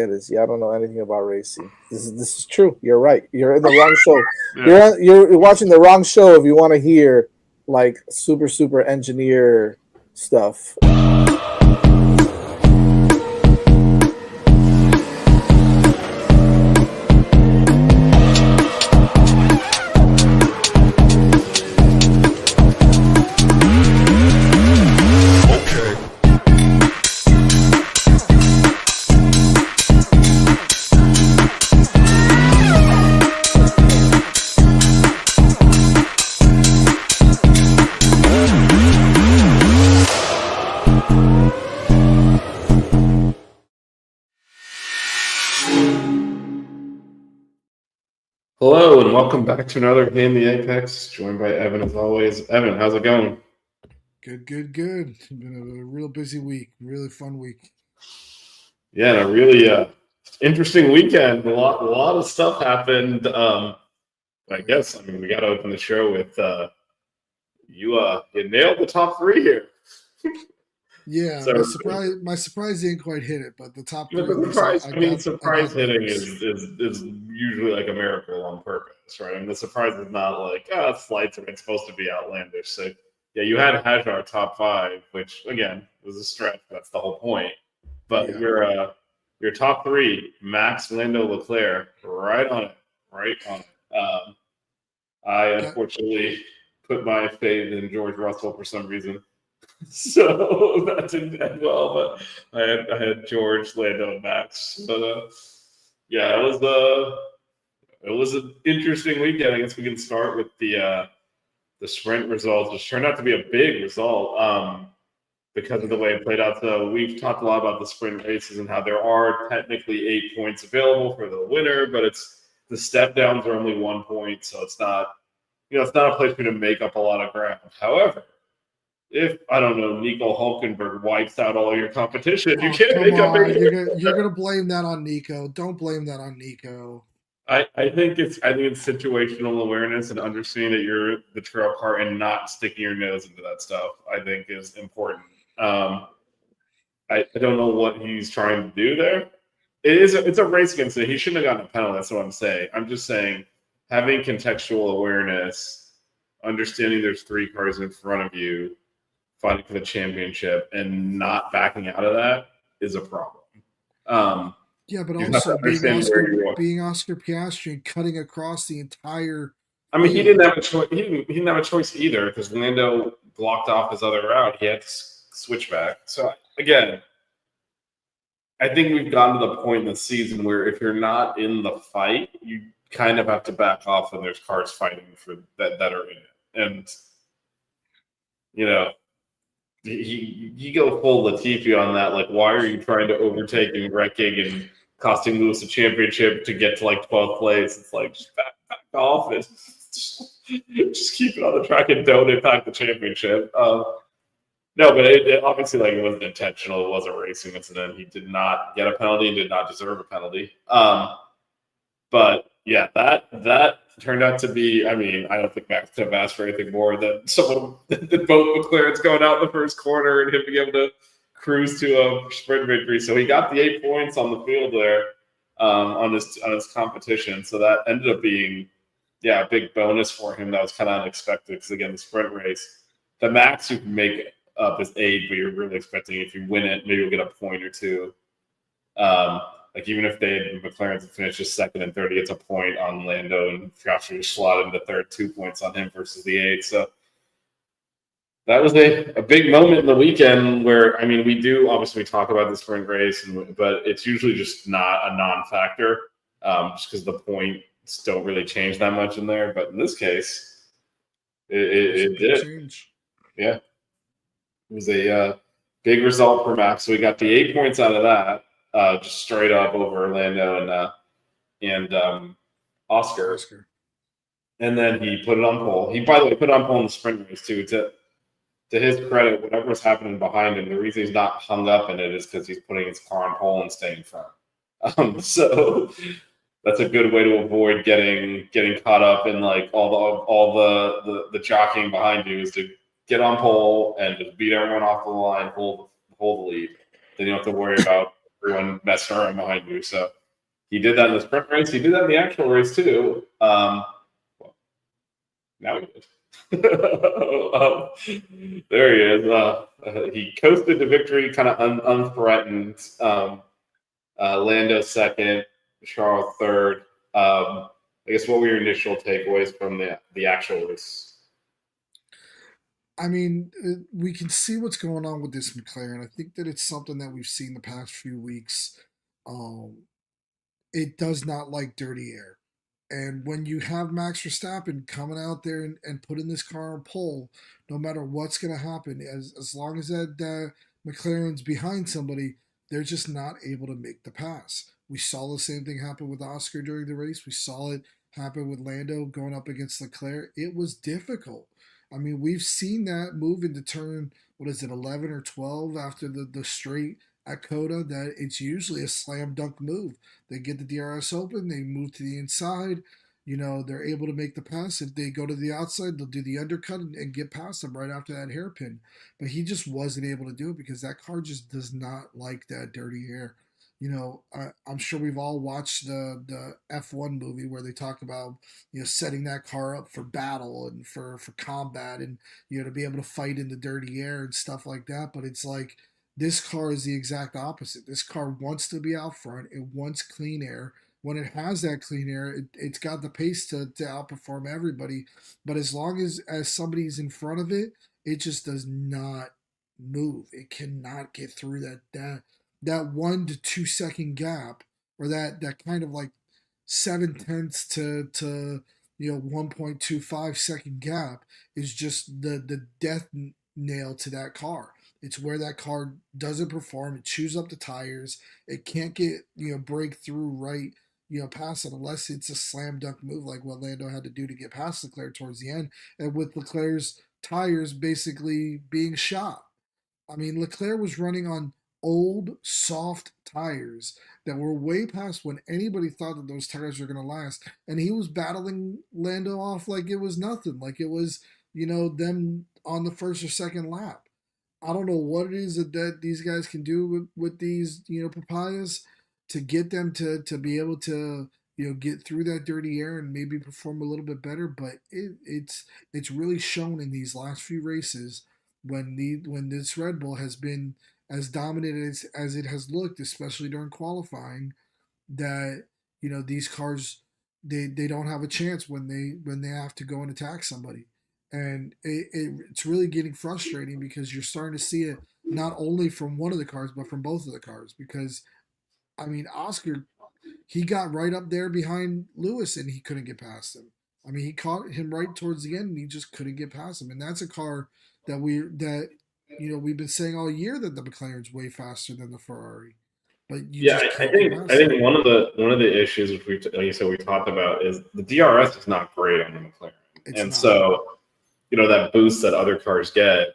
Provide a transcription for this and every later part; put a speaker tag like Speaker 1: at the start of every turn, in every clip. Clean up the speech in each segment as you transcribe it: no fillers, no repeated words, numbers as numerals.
Speaker 1: get is, I don't know anything about racing. This is true. You're right. You're in the wrong show.
Speaker 2: Yeah.
Speaker 1: You're watching the wrong show if you want to hear like super engineer stuff.
Speaker 2: Hello and welcome back to another Game the Apex. Joined by Evan as always. Evan, how's it going?
Speaker 3: Good. It's been a real busy week, really fun week.
Speaker 2: Yeah, and a really interesting weekend. A lot of stuff happened. I guess we got to open the show with you nailed the top three here.
Speaker 3: Yeah,
Speaker 2: So,
Speaker 3: my surprise didn't quite hit it, but the top three.
Speaker 2: Surprise hitting is usually like a miracle on purpose, right? And the surprise is not like, flights are supposed to be outlandish. So yeah, you had Hajar top 5, which again was a stretch. That's the whole point. But your top 3, Max, Lando, Leclerc, right on it. I unfortunately put my faith in George Russell for some reason. So that didn't end well, but I had George, Lando, and Max. But it was an interesting weekend. I guess we can start with the sprint results, which turned out to be a big result because of the way it played out. So we've talked a lot about the sprint races and how there are technically 8 points available for the winner, but the step downs are only 1 point, so it's not a place for you to make up a lot of ground. However, if, I don't know, Nico Hulkenberg wipes out all your competition, you can't make up anything.
Speaker 3: You're going to blame that on Nico. Don't blame that on Nico.
Speaker 2: I think it's situational awareness and understanding that you're the trail car and not sticking your nose into that stuff, I think is important. I don't know what he's trying to do there. It's a race against it. He shouldn't have gotten a penalty. That's what I'm saying. I'm just saying having contextual awareness, understanding there's 3 cars in front of you, fighting for the championship and not backing out of that is a problem.
Speaker 3: Yeah, but also being Oscar Piastri and cutting across the entire.
Speaker 2: He didn't have a choice. He didn't have a choice either because Lando blocked off his other route. He had to switch back. So again, I think we've gotten to the point in the season where if you're not in the fight, you kind of have to back off when there's cars fighting for that are in it. And he go full Latifi on that. Like, why are you trying to overtake and wrecking and costing Lewis a championship to get to like 12th place? It's like just back off and just keep it on the track and don't impact the championship. No, but it obviously it wasn't intentional. It was a racing incident. He did not get a penalty and did not deserve a penalty. But yeah, that turned out to be. I don't think Max could have asked for anything more than both McLaren's going out in the first corner and him being able to cruise to a sprint victory. So he got the 8 points on the field there on his competition. So that ended up being a big bonus for him. That was kind of unexpected because again, the sprint race, the max you can make up is 8, but you're really expecting if you win it, maybe you'll get a point or two. Even if McLaren's finishes second and third, he gets a point on Lando, and Piastri slot into third, 2 points on him versus the 8. So that was a big moment in the weekend where, we do obviously talk about the sprint race, but it's usually just not a non-factor just because the points don't really change that much in there. But in this case, it did.
Speaker 3: Change.
Speaker 2: Yeah. It was a big result for Max. So we got the 8 points out of that. Just straight up over Lando and Oscar. And then he put it on pole. He, by the way, put it on pole in the sprint race, too. To his credit, whatever's happening behind him, the reason he's not hung up in it is because he's putting his car on pole and staying in front. So that's a good way to avoid getting caught up in all the jockeying behind you is to get on pole and just beat everyone off the line, hold the lead. Then you don't have to worry about everyone messing around behind you. So he did that in the sprint race. He did that in the actual race too. Well, now he did. There he is. He coasted to victory, kind of unthreatened. Lando second, Charles third. I guess what were your initial takeaways from the actual race?
Speaker 3: I mean, we can see what's going on with this McLaren. I think that it's something that we've seen the past few weeks. Um, it does not like dirty air. And when you have Max Verstappen coming out there and putting this car on pole, no matter what's going to happen, as long as that McLaren's behind somebody, they're just not able to make the pass. We saw the same thing happen with Oscar during the race. We saw it happen with Lando going up against Leclerc. It was difficult. I mean, we've seen that move into turn, what is it, 11 or 12 after the straight at Coda, that it's usually a slam dunk move. They get the DRS open, they move to the inside, they're able to make the pass. If they go to the outside, they'll do the undercut and get past them right after that hairpin. But he just wasn't able to do it because that car just does not like that dirty air. I'm sure we've all watched the F1 movie where they talk about setting that car up for battle and for combat, and to be able to fight in the dirty air and stuff like that. But it's like this car is the exact opposite. This car wants to be out front. It wants clean air. When it has that clean air, it's got the pace to outperform everybody. But as long as somebody's in front of it, it just does not move. It cannot get through that 1 to 2 second gap, or that kind of like 7/10 to 1.25 second gap is just the death nail to that car. It's where that car doesn't perform. It chews up the tires. It can't get break through right past it unless it's a slam dunk move like what Lando had to do to get past Leclerc towards the end, and with Leclerc's tires basically being shot. I mean, Leclerc was running on old, soft tires that were way past when anybody thought that those tires were going to last. And he was battling Lando off like it was nothing, like it was, them on the first or second lap. I don't know what it is that these guys can do with these, papayas to get them to be able to, get through that dirty air and maybe perform a little bit better. But it's really shown in these last few races when this Red Bull has been as dominant as it has looked, especially during qualifying, that these cars they don't have a chance when they have to go and attack somebody, and it's really getting frustrating because you're starting to see it not only from one of the cars but from both of the cars. Because I mean, Oscar, he got right up there behind Lewis and he couldn't get past him. I mean, he caught him right towards the end and he just couldn't get past him. And that's a car that we've been saying all year that the McLaren's way faster than the Ferrari. But
Speaker 2: I think one of the issues which we talked about is the DRS is not great on the McLaren, so that boost that other cars get,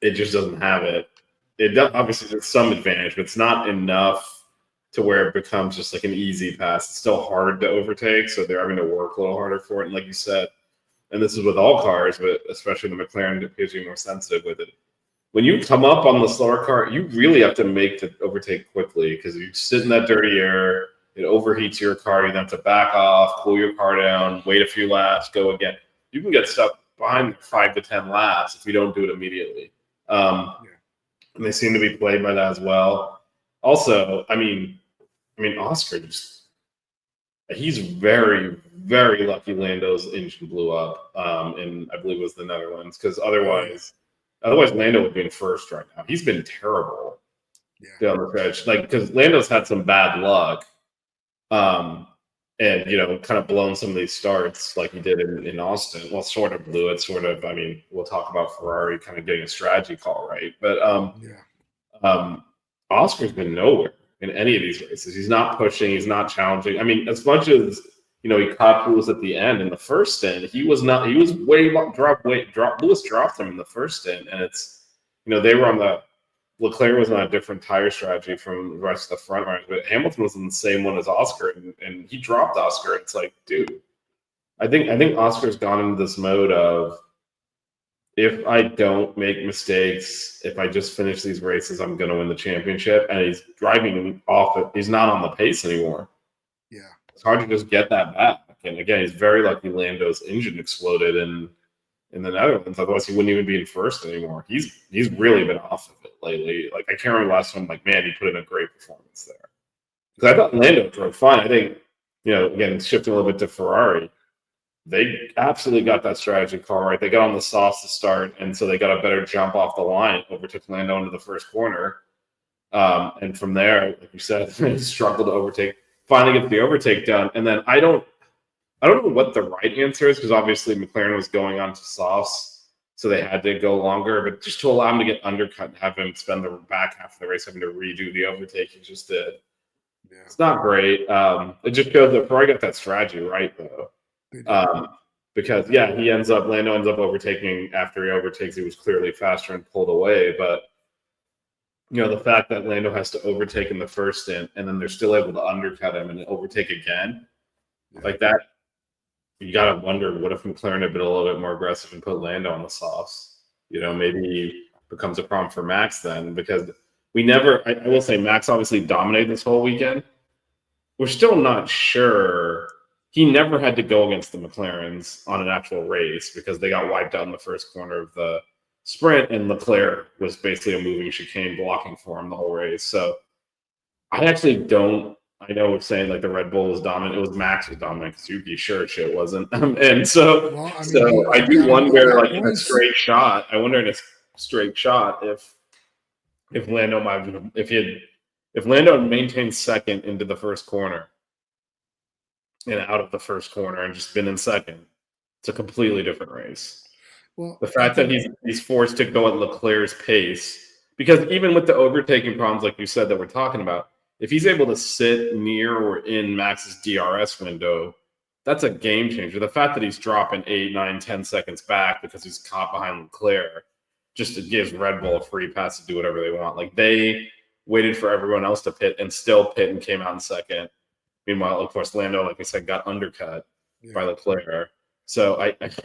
Speaker 2: it just doesn't have it. It does, obviously there's some advantage, but it's not enough to where it becomes just like an easy pass. It's still hard to overtake, so they're having to work a little harder for it. And like you said, and this is with all cars, but especially the McLaren appears to be more sensitive with it. When you come up on the slower car, you really have to make the overtake quickly because you sit in that dirty air, it overheats your car, you then have to back off, cool your car down, wait a few laps, go again. You can get stuck behind 5 to 10 laps if you don't do it immediately. And they seem to be played by that as well. Also, I mean, Oscar he's very, very lucky Lando's engine blew up, and I believe it was the Netherlands, because otherwise Lando would be in first right now. He's been terrible down the stretch, because Lando's had some bad luck, and kind of blown some of these starts like he did in Austin. Well, sort of blew it, sort of. I mean, we'll talk about Ferrari kind of getting a strategy call right, but Oscar's been nowhere in any of these races. He's not pushing. He's not challenging. I mean, as much as he caught Lewis at the end in the first stint, he was not. He was Lewis dropped him in the first stint, and it's they were on the Leclerc was on a different tire strategy from the rest of the front runners, but Hamilton was in the same one as Oscar, and he dropped Oscar. It's like, dude, I think Oscar's gone into this mode of if I don't make mistakes, if I just finish these races, I'm going to win the championship. And he's driving off it. He's not on the pace anymore.
Speaker 3: Yeah.
Speaker 2: It's hard to just get that back. And again, he's very lucky Lando's engine exploded in the Netherlands. Otherwise, he wouldn't even be in first anymore. He's really been off of it lately. Like I can't remember last time. Like man, he put in a great performance there. Because I thought Lando drove fine. I think again shifting a little bit to Ferrari, they absolutely got that strategy car right. They got on the softs to start, and so they got a better jump off the line, overtook Lando into the first corner. And from there, like you said, they struggled to overtake. Finally, get the overtake done, and then I don't know what the right answer is because obviously McLaren was going on to softs, so they had to go longer. But just to allow him to get undercut and have him spend the back half of the race having to redo the overtake, he just did.
Speaker 3: Yeah.
Speaker 2: It's not great. It just shows that Ferrari got that strategy right though.
Speaker 3: They did.
Speaker 2: Because Lando ends up overtaking after he overtakes. He was clearly faster and pulled away, but the fact that Lando has to overtake in the first stint and then they're still able to undercut him and overtake again, like that, you got to wonder what if McLaren had been a little bit more aggressive and put Lando on the softs. Maybe becomes a problem for Max then because we never. I will say Max obviously dominated this whole weekend. We're still not sure. He never had to go against the McLarens on an actual race because they got wiped out in the first corner of the sprint, and Leclerc was basically a moving chicane blocking for him the whole race. So I actually don't. I know we're saying like the Red Bull was dominant. It was Max was dominant because you'd be sure shit wasn't. And so,
Speaker 3: Well, I mean,
Speaker 2: so I do wonder, like in a straight shot. I wonder in a straight shot if Lando might if Lando had maintained second into the first corner and out of the first corner and just been in second, it's a completely different race.
Speaker 3: Well,
Speaker 2: The fact that he's forced to go at Leclerc's pace, because even with the overtaking problems, like you said, that we're talking about, if he's able to sit near or in Max's DRS window, that's a game changer. The fact that he's dropping 8, 9, 10 seconds back because he's caught behind Leclerc just gives Red Bull a free pass to do whatever they want. Like they waited for everyone else to pit and still pit and came out in second. Meanwhile, of course, Lando, like I said, got undercut by Leclerc. So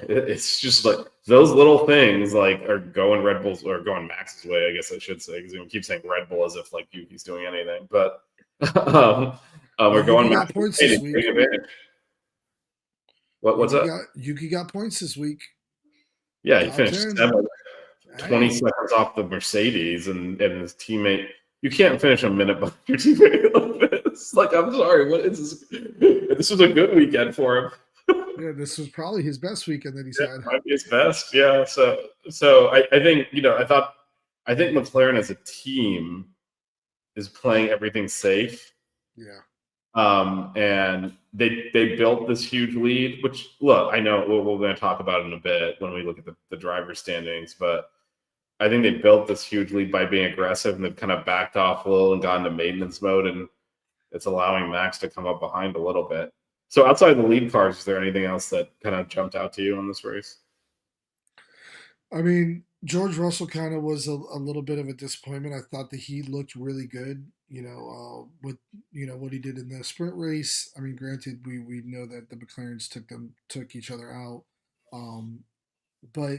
Speaker 2: it's just like those little things like are going Red Bull's or going Max's way, I guess I should say, because we keep saying Red Bull as if like Yuki's doing anything, but we're going Max's
Speaker 3: points
Speaker 2: way
Speaker 3: this
Speaker 2: to
Speaker 3: week.
Speaker 2: take advantage. What's up?
Speaker 3: Yuki got points this week.
Speaker 2: Yeah, he finished 20 seconds off the Mercedes, and his teammate. You can't finish a minute behind your teammate like this. Like, I'm sorry, what is this? This was a good weekend for him.
Speaker 3: Yeah, this was probably his best weekend that he's had.
Speaker 2: Might be his best. Yeah. So I think I think McLaren as a team is playing everything safe.
Speaker 3: Yeah.
Speaker 2: And they built this huge lead, which look, I know we're going to talk about it in a bit when we look at the driver standings, but I think they built this huge lead by being aggressive, and they've kind of backed off a little and gone to maintenance mode, and it's allowing Max to come up behind a little bit. So outside the lead cars, is there anything else that kind of jumped out to you on this race?
Speaker 3: I mean, George Russell kind of was a little bit of a disappointment. I thought that he looked really good, with what he did in the sprint race. I mean, granted, we know that the McLarens took each other out, but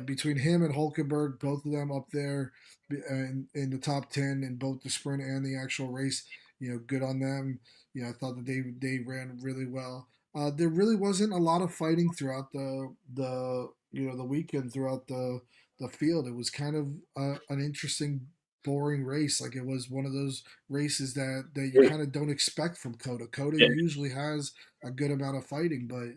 Speaker 3: between him and Hulkenberg, both of them up there in the top 10 in both the sprint and the actual race, good on them. I thought that they ran really well. There really wasn't a lot of fighting throughout the weekend throughout the field. It was kind of an interesting, boring race. Like it was one of those races that you kind of don't expect from Coda. Coda usually has a good amount of fighting, but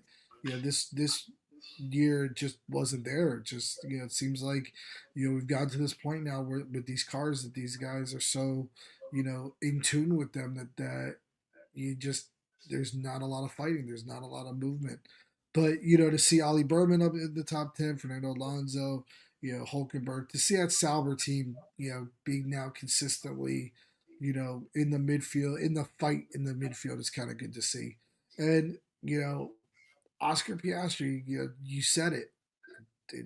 Speaker 3: this year it just wasn't there. It just it seems like we've gotten to this point now where with these cars that these guys are so in tune with them that you just there's not a lot of fighting. There's not a lot of movement. But to see Ali Berman up in the top 10, Fernando Alonso, Hulkenberg, to see that Sauber team, being now consistently, in the midfield, in the fight in the midfield is kind of good to see. And Oscar Piastri, you said it.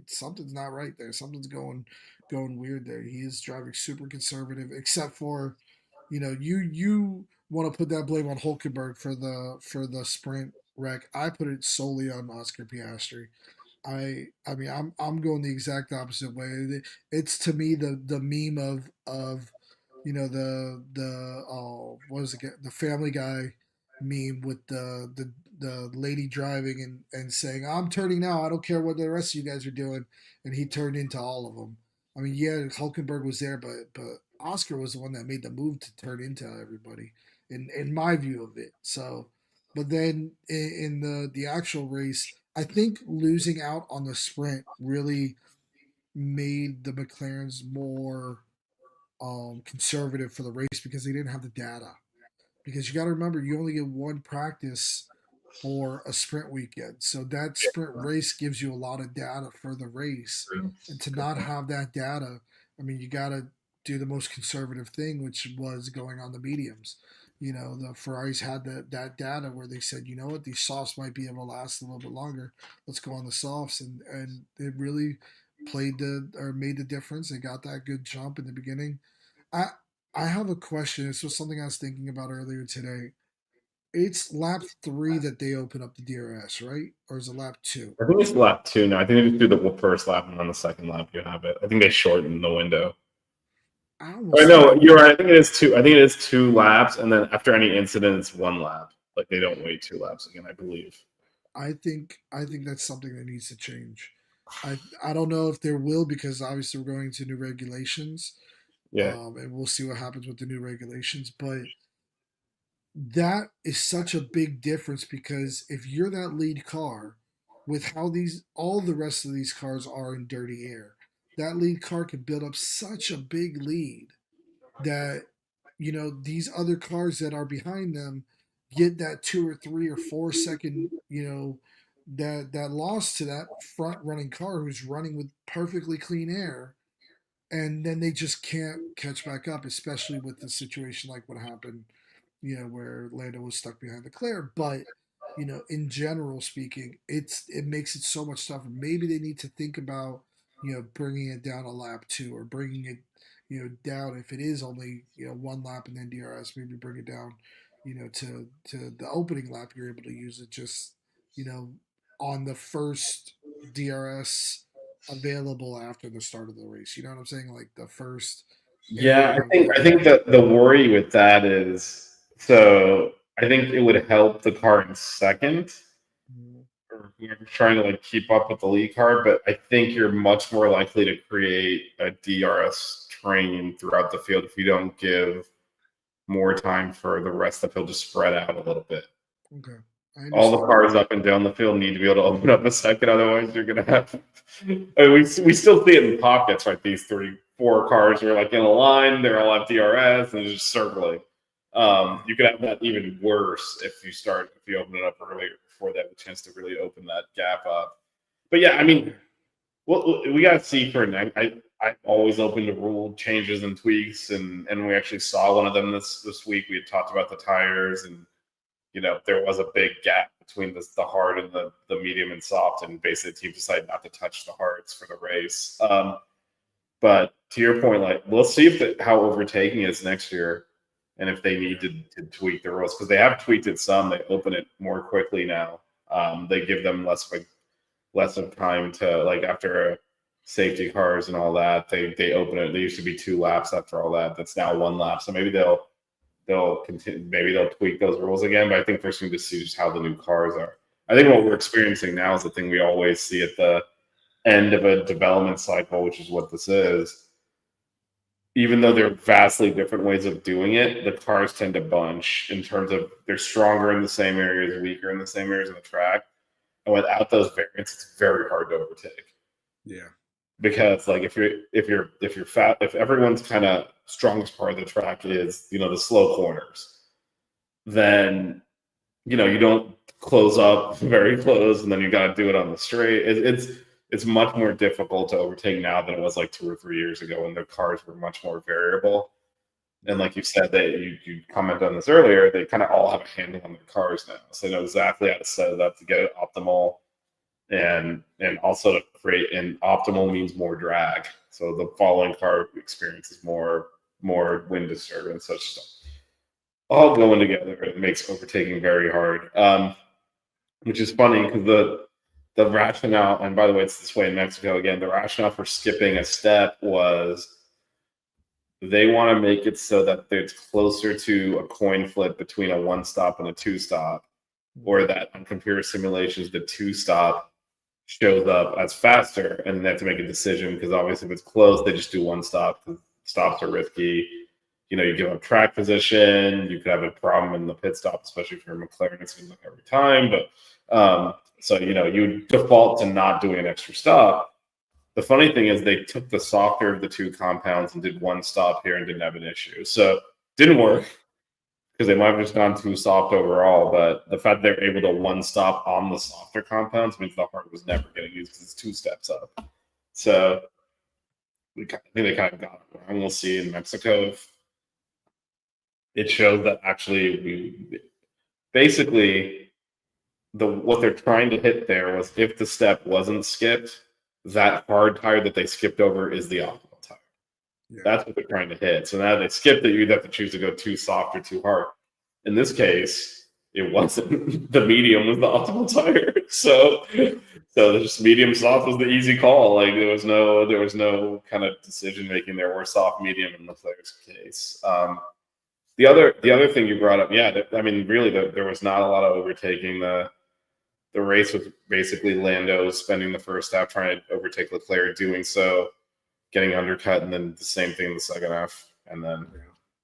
Speaker 3: Something's not right there. Something's going weird there. He is driving super conservative, except for, you want to put that blame on Hulkenberg for the sprint wreck. I put it solely on Oscar Piastri. I mean, I'm going the exact opposite way. It's to me the meme of what is it, the Family Guy meme with the lady driving and saying, "I'm turning now. I don't care what the rest of you guys are doing," and he turned into all of them. I mean, yeah, Hulkenberg was there, but Oscar was the one that made the move to turn into everybody, in my view of it. So, but then in the actual race, I think losing out on the sprint really made the McLarens more conservative for the race because they didn't have the data. Because you got to remember, you only get one practice for a sprint weekend. So that sprint race gives you a lot of data for the race. And to not have that data, I mean, you got to do the most conservative thing, which was going on the mediums. The Ferraris had that data where they said, you know what, these softs might be able to last a little bit longer. Let's go on the softs. And it really made the difference. They got that good jump in the beginning. I, I have a question. This was something I was thinking about earlier today. It's lap 3 that they open up the DRS, right? Or is it lap 2?
Speaker 2: I think it's lap 2 now. I think they just do the first lap, and on the second lap you have it. I think they shorten the window.
Speaker 3: I
Speaker 2: I
Speaker 3: almost
Speaker 2: know
Speaker 3: think
Speaker 2: you're right. I think it is two. I think it is 2 laps, and then after any incident, it's 1 lap. Like they don't wait 2 laps again. I believe.
Speaker 3: I think that's something that needs to change. I don't know if there will because obviously we're going to new regulations,
Speaker 2: Yeah.
Speaker 3: and we'll see what happens with the new regulations. But that is such a big difference because if you're that lead car, with how these all the rest of these cars are in dirty air, that lead car can build up such a big lead that these other cars that are behind them get that 2 or 3 or 4 second that loss to that front running car who's running with perfectly clean air, and then they just can't catch back up, especially with the situation like what happened, where Lando was stuck behind Leclerc. But in general speaking, it makes it so much tougher. Maybe they need to think about bringing it down a lap 2 or bringing it down if it is only 1 lap and then DRS. Maybe bring it down to the opening lap. You're able to use it just you know on the first DRS available after the start of the race. You know what I'm saying? Like the first
Speaker 2: Yeah,
Speaker 3: area
Speaker 2: I think I
Speaker 3: available.
Speaker 2: think that the worry with that is so I think it would help the car in second or whoever's trying to like keep up with the lead car, but I think you're much more likely to create a DRS train throughout the field if you don't give more time for the rest of the field to spread out a little bit.
Speaker 3: Okay, I
Speaker 2: All the
Speaker 3: understand.
Speaker 2: cars up and down the field need to be able to open up a second, otherwise you're gonna have. I mean, we still see it in pockets, right? These 3, 4 cars are like in a line, they're all at DRS and just circling. You could have that even worse if you open it up earlier before they have a chance to really open that gap up. But yeah, I mean, well, we got to see for next. I'm always open to rule changes and tweaks, and we actually saw one of them this week. We had talked about the tires, and there was a big gap between the hard and the medium and soft, and basically the team decided not to touch the hards for the race. But to your point, like we'll see how overtaking is next year, and if they need to tweak the rules because they have tweaked it some. They open it more quickly now. They give them less of time to like after safety cars and all that. They open it. They used to be 2 laps after all that. That's now 1 lap. So maybe they'll continue. Maybe they'll tweak those rules again. But I think first we need to see just how the new cars are. I think what we're experiencing now is the thing we always see at the end of a development cycle, which is what this is. Even though they're vastly different ways of doing it, the cars tend to bunch in terms of they're stronger in the same areas, weaker in the same areas of the track. And without those variants, it's very hard to overtake.
Speaker 3: Yeah.
Speaker 2: Because like if you're fat, if everyone's kind of strongest part of the track is the slow corners, then you don't close up very close, and then you got to do it on the straight. It's much more difficult to overtake now than it was like 2 or 3 years ago when the cars were much more variable. And like you said, that you commented on this earlier, they kind of all have a handle on their cars now, so they know exactly how to set it up to get it optimal, and also to create and optimal means more drag. So the following car experiences more wind disturbance, such stuff all going together. It makes overtaking very hard. Which is funny because the rationale, and by the way, it's this way in Mexico again. The rationale for skipping a step was they want to make it so that it's closer to a coin flip between a one stop and a two stop, or that on computer simulations, the two stop shows up as faster, and they have to make a decision because obviously if it's close, they just do one stop because stops are risky. You give up track position, you could have a problem in the pit stop, especially if you're McLaren. It seems like every time, but so you default to not doing an extra stop. The funny thing is they took the softer of the two compounds and did one stop here and didn't have an issue. So didn't work because they might have just gone too soft overall. But the fact they're able to one stop on the softer compounds means the hard was never getting used because it's two steps up. So I think they kind of got it wrong. We'll see in Mexico if it shows that actually basically what they're trying to hit there was if the step wasn't skipped, that hard tire that they skipped over is the optimal tire. Yeah. That's what they're trying to hit. So now they skipped it, you'd have to choose to go too soft or too hard. In this case, it wasn't. The medium was the optimal tire. So just medium soft was the easy call. Like there was no kind of decision making there, or soft medium in Leclerc's case. The other thing you brought up, really there was not a lot of overtaking. The race was basically Lando spending the first half trying to overtake Leclerc, doing so, getting undercut, and then the same thing in the second half, and then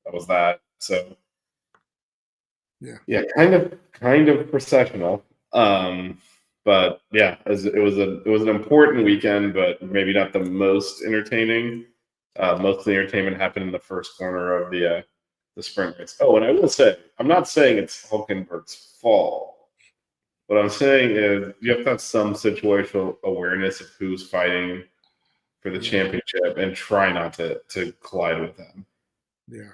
Speaker 2: that was that. So kind of processional. But yeah, it was an important weekend, but maybe not the most entertaining. Most of the entertainment happened in the first corner of the sprint race. Oh, and I will say, I'm not saying it's Hulkenberg's fault. What I'm saying is you have to have some situational awareness of who's fighting for the championship and try not to collide with them.
Speaker 3: Yeah.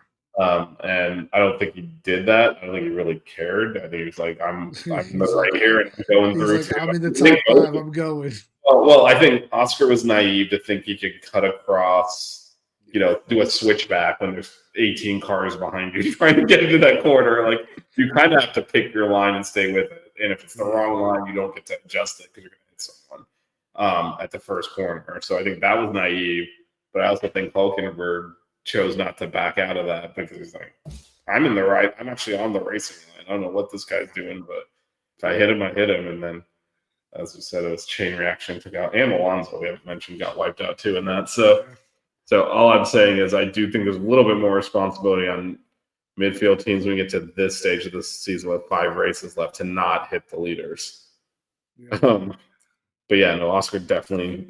Speaker 2: And I don't think he did that. I don't think he really cared. I think he was like, I'm right here and I'm going through.
Speaker 3: Like, I'm in the top 5. I'm going.
Speaker 2: Well, I think Oscar was naive to think he could cut across, do a switchback when there's 18 cars behind you trying to get into that corner. Like, you kind of have to pick your line and stay with it. And if it's the wrong line, you don't get to adjust it because you're going to hit someone at the first corner. So I think that was naive. But I also think Hulkenberg chose not to back out of that because he's like, I'm actually on the racing line. I don't know what this guy's doing, but if I hit him, I hit him. And then, as we said, it was chain reaction took out. And Alonso, we haven't mentioned, got wiped out too in that. So all I'm saying is I do think there's a little bit more responsibility on midfield teams when we get to this stage of the season with 5 races left to not hit the leaders. Yeah. But yeah, no, Oscar definitely,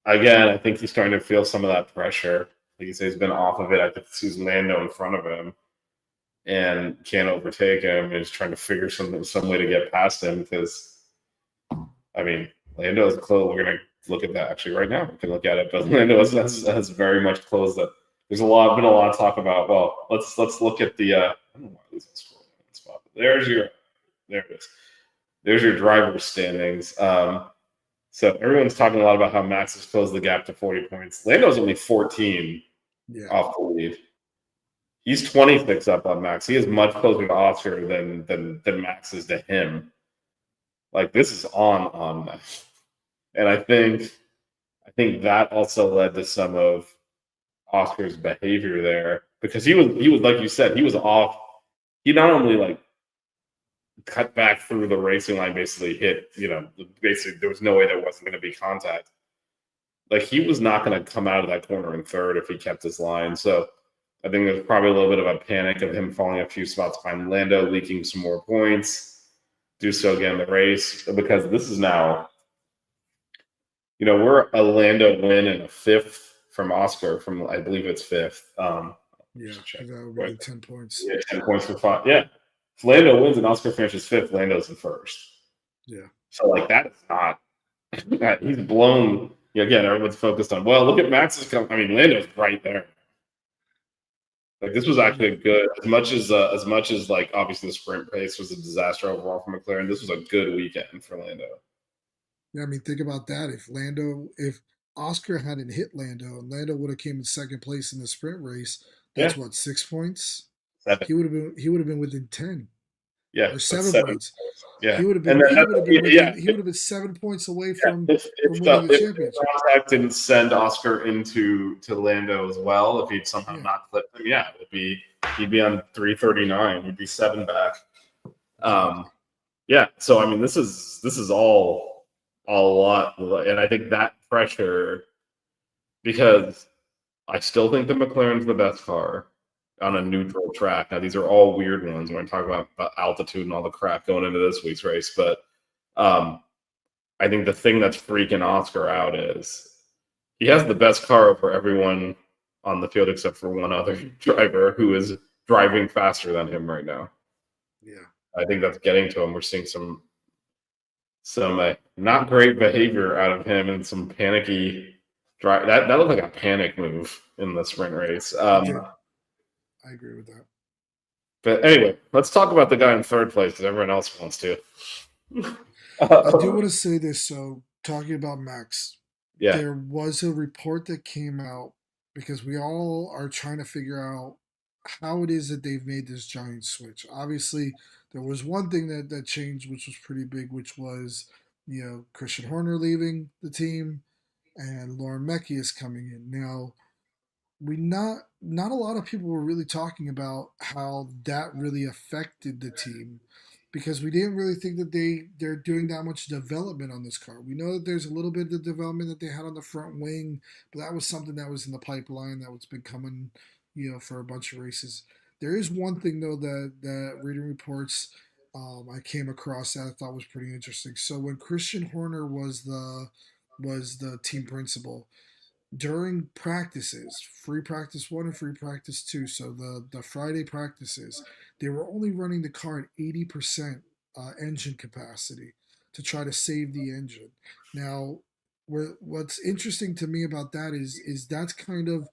Speaker 2: I think he's starting to feel some of that pressure. Like you say, he's been off of it. I think he sees Lando in front of him and can't overtake him. And he's trying to figure some way to get past him because, Lando is close. We're going to look at that actually right now. We can look at it, but Lando has very much closed that. There's been a lot of talk about. Well, let's look at the. I don't know why I lose my scroll spot. There it is. There's your driver's standings. So everyone's talking a lot about how Max has closed the gap to 40 points. Lando's only 14 off the lead. He's 26 up on Max. He is much closer to Oscar than Max is to him. Like this is on Max, and I think that also led to some of Oscar's behavior there because he was like you said, he was off. He not only cut back through the racing line, basically hit, basically there was no way there wasn't going to be contact. Like he was not going to come out of that corner in third if he kept his line. So I think there's probably a little bit of a panic of him falling a few spots behind Lando, leaking some more points, do so again in the race because this is now, we're a Lando win and a 5th from Oscar from, I believe it's 5th.
Speaker 3: That would be 10 points.
Speaker 2: Yeah, 10 points for 5. Yeah. If Lando wins and Oscar finishes 5th, Lando's in 1st. Yeah. So, that is not – he's blown – again, everyone's focused on, well, look at Max's – Lando's right there. This was actually a good – as much as obviously the sprint pace was a disaster overall for McLaren, this was a good weekend for Lando.
Speaker 3: Yeah, think about that. If Oscar hadn't hit Lando and Lando would have came in second place in the sprint race, that's 6 points?
Speaker 2: 7.
Speaker 3: He would have been within 10.
Speaker 2: Yeah.
Speaker 3: Or 7 points.
Speaker 2: Yeah,
Speaker 3: He would have
Speaker 2: and
Speaker 3: been
Speaker 2: then
Speaker 3: he would have been
Speaker 2: yeah,
Speaker 3: he would have been 7 points away
Speaker 2: yeah.
Speaker 3: from winning the
Speaker 2: If
Speaker 3: championship.
Speaker 2: the contract didn't send Oscar into to Lando as well, if he'd somehow
Speaker 3: Yeah,
Speaker 2: not clipped him, yeah, he'd be on 339. He'd be 7 back.
Speaker 3: exactly.
Speaker 2: Yeah, so I mean, this is all a lot, and I think that pressure because I still think the McLaren's the best car on a
Speaker 3: Yeah,
Speaker 2: neutral track. Now, these are all weird ones when I talk about altitude and all the crap going into this week's race, but um, I think the thing that's freaking Oscar out is he has the best car over everyone on the field except for one other driver who is driving faster than him right now.
Speaker 3: yeah.
Speaker 2: I think that's getting to him. We're seeing some not great behavior out of him and some panicky drive. That looked like a panic move in the sprint race.
Speaker 3: It did. I agree with that.
Speaker 2: But anyway, let's talk about the guy in third place because everyone else wants to.
Speaker 3: I do want to say this. So, talking about Max,
Speaker 2: Yeah,
Speaker 3: there was a report that came out because we all are trying to figure out how it is that they've made this giant switch. Obviously, there was one thing that changed, which was pretty big, which was Christian Horner leaving the team and Lauren Mecchi is coming in. Now, we not a lot of people were really talking about how that really affected the team because we didn't really think that they're doing that much development on this car. We know that there's a little bit of development that they had on the front wing, but that was something that was in the pipeline that was been coming, for a bunch of races. There is one thing though that reading reports I came across that I thought was pretty interesting. So when Christian Horner was the team principal, during practices, free practice one and free practice two, so the Friday practices, they were only running the car at 80% engine capacity to try to save the engine. Now, what's interesting to me about that is that's kind of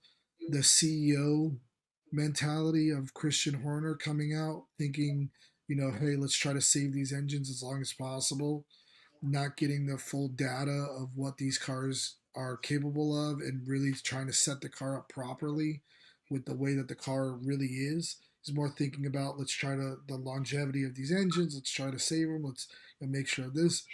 Speaker 3: the CEO mentality of Christian Horner coming out thinking, hey, let's try to save these engines as long as possible, not getting the full data of what these cars are capable of and really trying to set the car up properly with the way that the car really is. He's more thinking about let's try to the longevity of these engines, let's try to save them, let's make sure of this.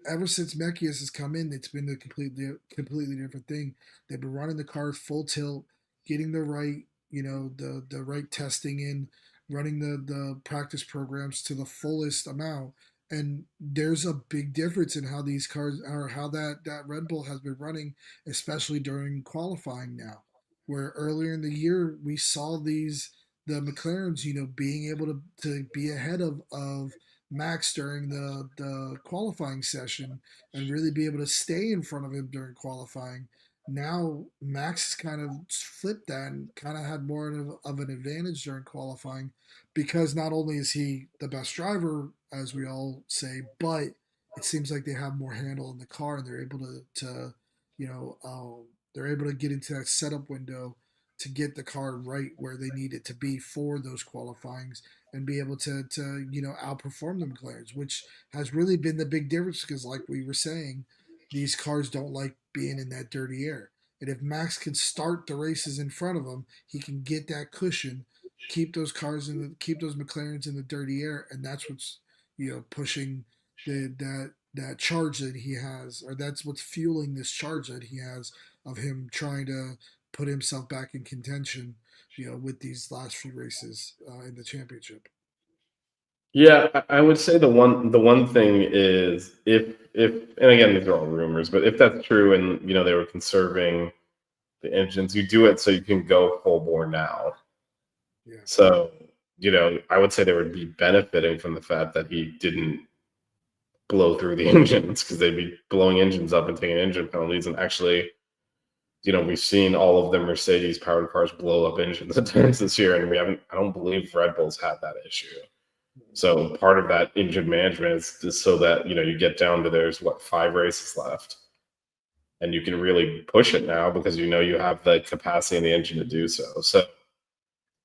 Speaker 3: Ever since Mekias has come in, it's been a completely different thing. They've been running the cars full tilt, getting the right the right testing in, running the practice programs to the fullest amount, and there's a big difference in how these cars or how that Red Bull has been running, especially during qualifying now. Where earlier in the year we saw the McLarens, being able to be ahead of Max during the qualifying session and really be able to stay in front of him during qualifying. Now Max has kind of flipped that and kind of had more of an advantage during qualifying because not only is he the best driver, as we all say, but it seems like they have more handle in the car and they're able to they're able to get into that setup window to get the car right where they need it to be for those qualifyings and be able to outperform the McLarens, which has really been the big difference because, like we were saying, these cars don't like being in that dirty air. And if Max can start the races in front of him, he can get that cushion, keep those McLarens in the dirty air, and that's what's pushing that charge that he has, or that's what's fueling this charge that he has of him trying to put himself back in contention, with these last few races in the championship.
Speaker 2: yeah. I would say the one thing is if and again these are all rumors, but if that's true and they were conserving the engines, you do it so you can go full bore now.
Speaker 3: Yeah,
Speaker 2: So I would say they would be benefiting from the fact that he didn't blow through the engines because they'd be blowing engines up and taking engine penalties. And actually, we've seen all of the Mercedes powered cars blow up engines at times this year, and we haven't. I don't believe Red Bull's had that issue. So part of that engine management is so that you get down to there's 5 races left, and you can really push it now because you have the capacity in the engine to do so. So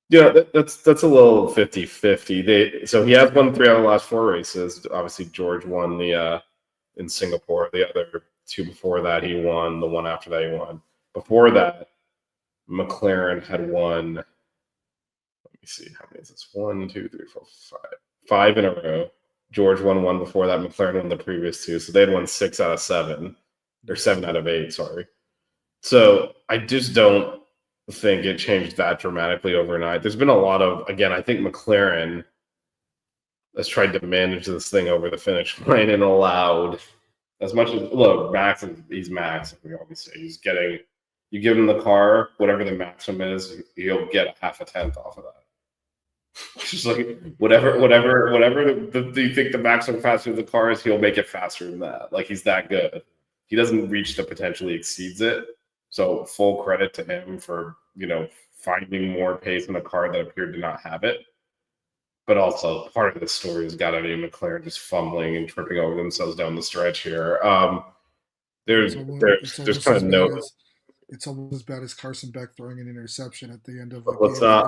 Speaker 2: that's a little 50-50. So he has won 3 out of the last 4 races. Obviously, George won the in Singapore. The other 2 before that he won. The one after that he won. Before that, McLaren had won. Let me see how many is this? 1, 2, 3, 4, 5. 5 in a row. George won one before that. McLaren won the previous two, so they had won 6 out of 7 or 7 out of 8. Sorry. So I just don't think it changed that dramatically overnight. There's been a lot of, again, I think McLaren has tried to manage this thing over the finish line and allowed as much as, look, Max, he's Max, we always say. He's getting, you give him the car, whatever the maximum is, he'll get a half a tenth off of that. Just like whatever you think the maximum capacity of the car is, he'll make it faster than that. Like, he's that good. He doesn't reach the potentially exceeds it. So full credit to him for, finding more pace in a car that appeared to not have it. But also part of the story has got to be McLaren just fumbling and tripping over themselves down the stretch here. There's kind of no.
Speaker 3: It's almost as bad as Carson Beck throwing an interception at the end of a
Speaker 2: Let's
Speaker 3: game.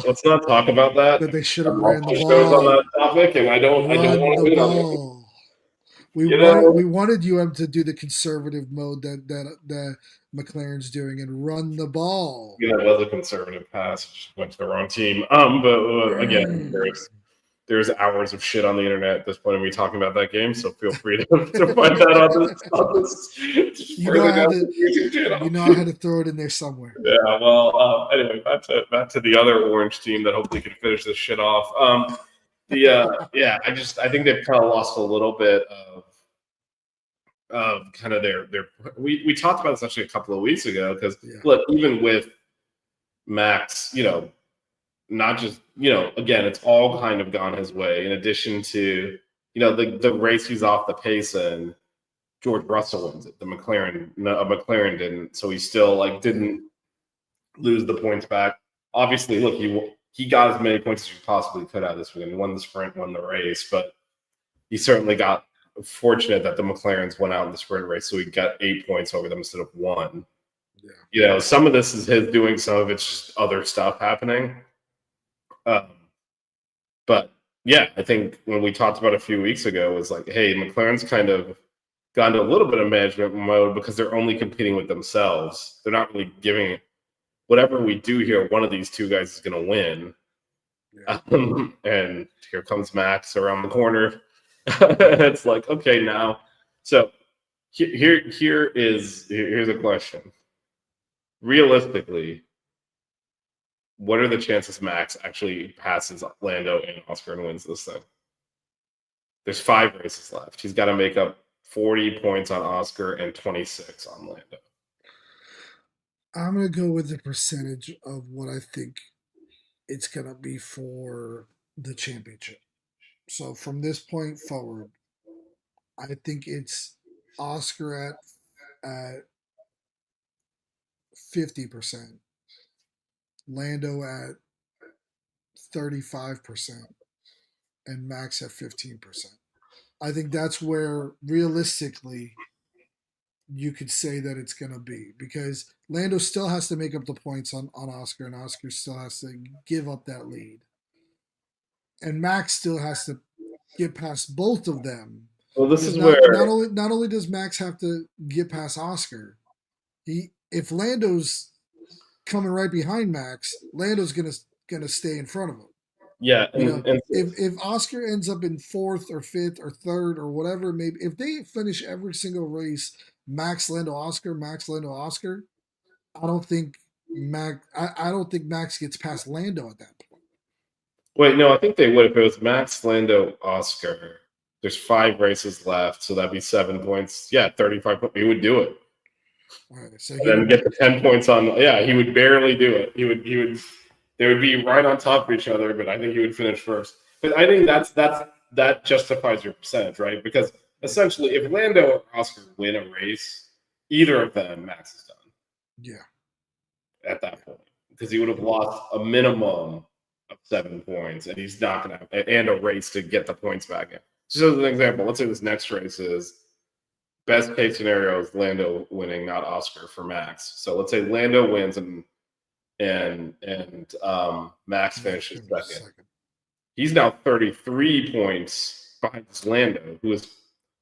Speaker 2: let's not talk about that.
Speaker 3: That they should have ran the
Speaker 2: Shows on
Speaker 3: ball.
Speaker 2: that topic, and I don't want to
Speaker 3: the ball. We wanted UM to do the conservative mode that McLaren's doing and run the ball.
Speaker 2: Yeah, that was a conservative pass. It just went to the wrong team. But again, there's hours of shit on the internet at this point of me talking about that game, so feel free to find that on this.
Speaker 3: I had to throw it in there somewhere.
Speaker 2: Yeah, well, anyway, back to the other orange team that hopefully can finish this shit off. I think they've kind of lost a little bit of kind of their. We talked about this actually a couple of weeks ago because look, even with Max, not just, again, it's all kind of gone his way. In addition to, the race he's off the pace in, George Russell wins it. McLaren didn't, so he still didn't lose the points back. Obviously, look, he got as many points as he possibly could out of this weekend. He won the sprint, won the race, but he certainly got fortunate that the McLarens went out in the sprint race, so he got 8 points over them instead of 1. Yeah. Some of this is his doing, some of it's just other stuff happening. But yeah, I think when we talked about a few weeks ago, it was like, hey, McLaren's kind of gone to a little bit of management mode because they're only competing with themselves. They're not really giving whatever we do here. One of these two guys is going to win. Yeah. And here comes Max around the corner. It's like, okay, now. So here's a question. Realistically, what are the chances Max actually passes Lando and Oscar and wins this thing? There's 5 races left. He's got to make up 40 points on Oscar and 26 on Lando.
Speaker 3: I'm going to go with the percentage of what I think it's going to be for the championship. So from this point forward, I think it's Oscar at 50%. Lando at 35% and Max at 15%. I think that's where realistically you could say that it's going to be, because Lando still has to make up the points on Oscar, and Oscar still has to give up that lead. And Max still has to get past both of them.
Speaker 2: Well, this is where
Speaker 3: not only does Max have to get past Oscar, if Lando's coming right behind Max, Lando's gonna stay in front of him.
Speaker 2: Yeah,
Speaker 3: if Oscar ends up in 4th or 5th or 3rd or whatever, maybe if they finish every single race Max Lando Oscar, I don't think Max gets past Lando at that point.
Speaker 2: Wait, no, I think they would if it was Max, Lando, Oscar. There's 5 races left, so that'd be 7 points. Yeah, 35 points. He would do it.
Speaker 3: Right, so
Speaker 2: and then get the 10 points on. Yeah, he would barely do it. He would. They would be right on top of each other, but I think he would finish first. But I think that justifies your percentage, right? Because essentially, if Lando or Oscar win a race, either of them, Max is done.
Speaker 3: Yeah.
Speaker 2: At that point, because he would have lost a minimum of 7 points, and he's not going to, and a race to get the points back in. So as an example, let's say this next race is best case scenario is Lando winning, not Oscar for Max. So let's say Lando wins and Max finishes second. He's now 33 points behind Lando, who is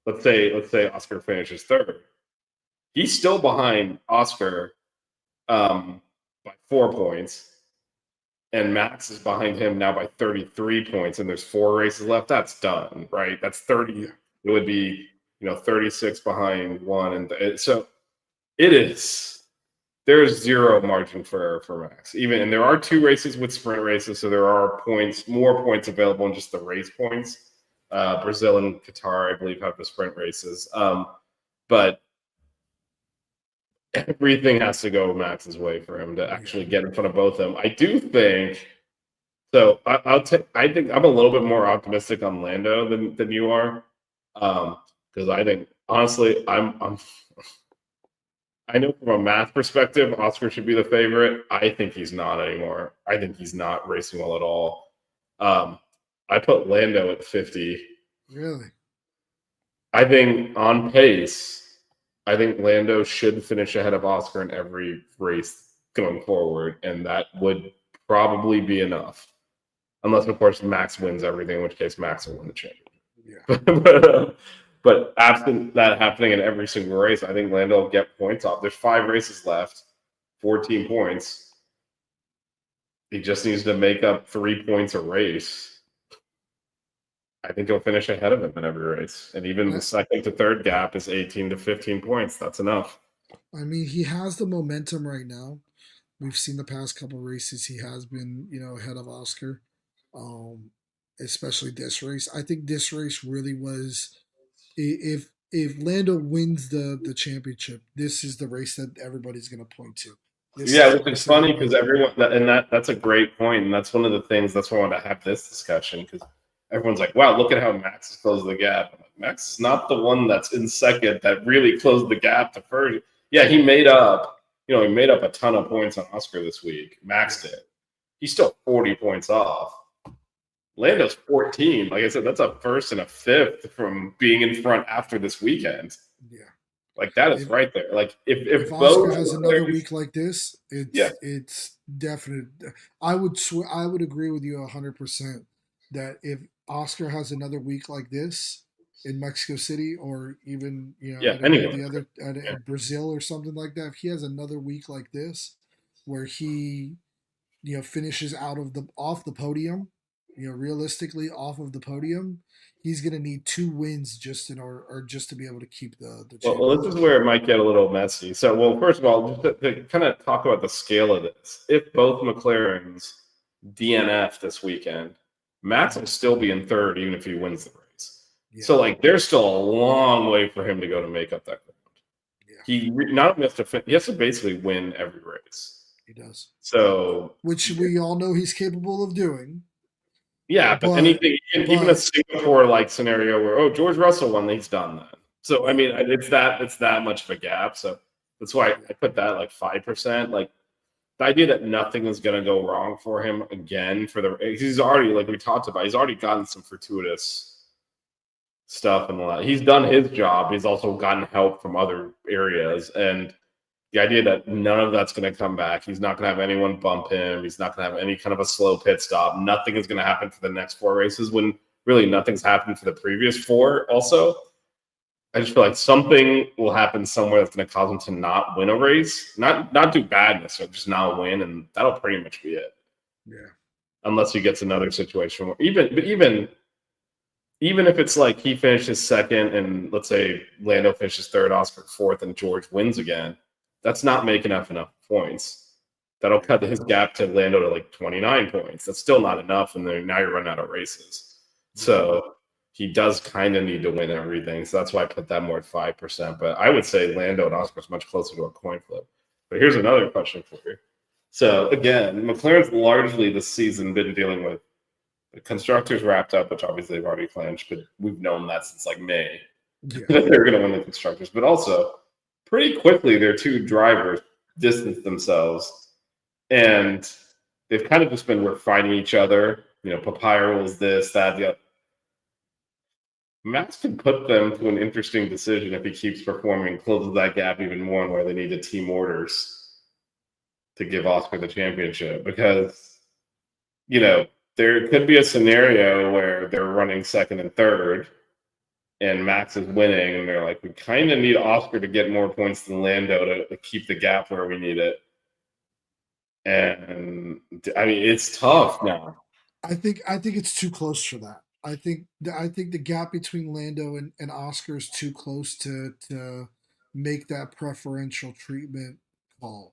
Speaker 2: let's say Oscar finishes 3rd. He's still behind Oscar by 4 points. and Max is behind him now by 33 points, and there's 4 races left. That's done, right? That's 30.
Speaker 3: Yeah.
Speaker 2: It would be 36 behind one, and so it is. There's zero margin for error for Max. And there are 2 races with sprint races, so there are more points available in just the race points. Brazil and Qatar, I believe, have the sprint races. But everything has to go Max's way for him to actually get in front of both of them. I do think so. I think I'm a little bit more optimistic on Lando than you are, because I think honestly, I know from a math perspective, Oscar should be the favorite. I think he's not anymore. I think he's not racing well at all. I put Lando at 50.
Speaker 3: Really?
Speaker 2: I think on pace, I think Lando should finish ahead of Oscar in every race going forward, and that would probably be enough. Unless, of course, Max wins everything, in which case Max will win the championship.
Speaker 3: Yeah.
Speaker 2: But absent that happening in every single race, I think Lando will get points off. There's 5 races left, 14 points. He just needs to make up 3 points a race. I think he'll finish ahead of him in every race. And even the second to third gap is 18 to 15 points. That's enough.
Speaker 3: I mean, he has the momentum right now. We've seen the past couple races he has been, ahead of Oscar, especially this race. I think this race really was if Lando wins the championship, this is the race that everybody's going to point to. Which
Speaker 2: is funny because everyone that's a great point, and that's one of the things. That's why I wanted to have this discussion, because everyone's like, "Wow, look at how Max has closed the gap." I'm like, Max is not the one that's in second that really closed the gap to first. Yeah, he made up. He made up a ton of points on Oscar this week. Max did. He's still 40 points off. Lando's 14. Like I said, that's a first and a fifth from being in front after this weekend.
Speaker 3: Yeah.
Speaker 2: Like that is right there. Like if
Speaker 3: Oscar has another week like this, it's definite. I would agree with you 100% that if Oscar has another week like this in Mexico City, or even at Brazil or something like that, if he has another week like this where he finishes off the podium, realistically off of the podium, he's going to need 2 wins just to be able to keep the
Speaker 2: Well, this is where it might get a little messy. So, first of all, just to kind of talk about the scale of this, if both McLarens DNF this weekend, Max will still be in third even if he wins the race. Yeah. So, there's still a long way for him to go to make up that ground. Yeah. He has to basically win every race.
Speaker 3: He does.
Speaker 2: So,
Speaker 3: which we all know he's capable of doing.
Speaker 2: Yeah, but anything, even a Singapore scenario where George Russell won, he's done that. So I mean, it's that much of a gap. So that's why I put that 5%. Like the idea that nothing is going to go wrong for him again he's already, like we talked about, he's already gotten some fortuitous stuff and a lot. He's done his job. He's also gotten help from other areas, and the idea that none of that's going to come back. He's not going to have anyone bump him. He's not going to have any kind of a slow pit stop. Nothing is going to happen for the next 4 races when really nothing's happened for the previous 4 also. I just feel like something will happen somewhere that's going to cause him to not win a race. Not do badness, or just not win, and that'll pretty much be it.
Speaker 3: Yeah.
Speaker 2: Unless he gets another situation where even if it's he finishes second and let's say Lando finishes third, Oscar fourth, and George wins again, that's not making enough points. That'll cut his gap to Lando to 29 points. That's still not enough, and then now you're running out of races. So he does kind of need to win everything. So that's why I put that more at 5%. But I would say Lando and Oscar is much closer to a coin flip. But here's another question for you. So again, McLaren's largely this season been dealing with the constructors wrapped up, which obviously they've already clinched, but we've known that since May that they're going to win the constructors. But also, pretty quickly, their 2 drivers distanced themselves, and they've kind of just been fighting each other. Papaya rules this, that, the other. Max can put them to an interesting decision if he keeps performing, closes that gap even more, and where they need to team orders to give Oscar the championship. Because, there could be a scenario where they're running second and third, and Max is winning, and they're like, we kind of need Oscar to get more points than Lando to keep the gap where we need it. And I mean, it's tough now.
Speaker 3: I think it's too close for that. I think the gap between Lando and Oscar is too close to make that preferential treatment call.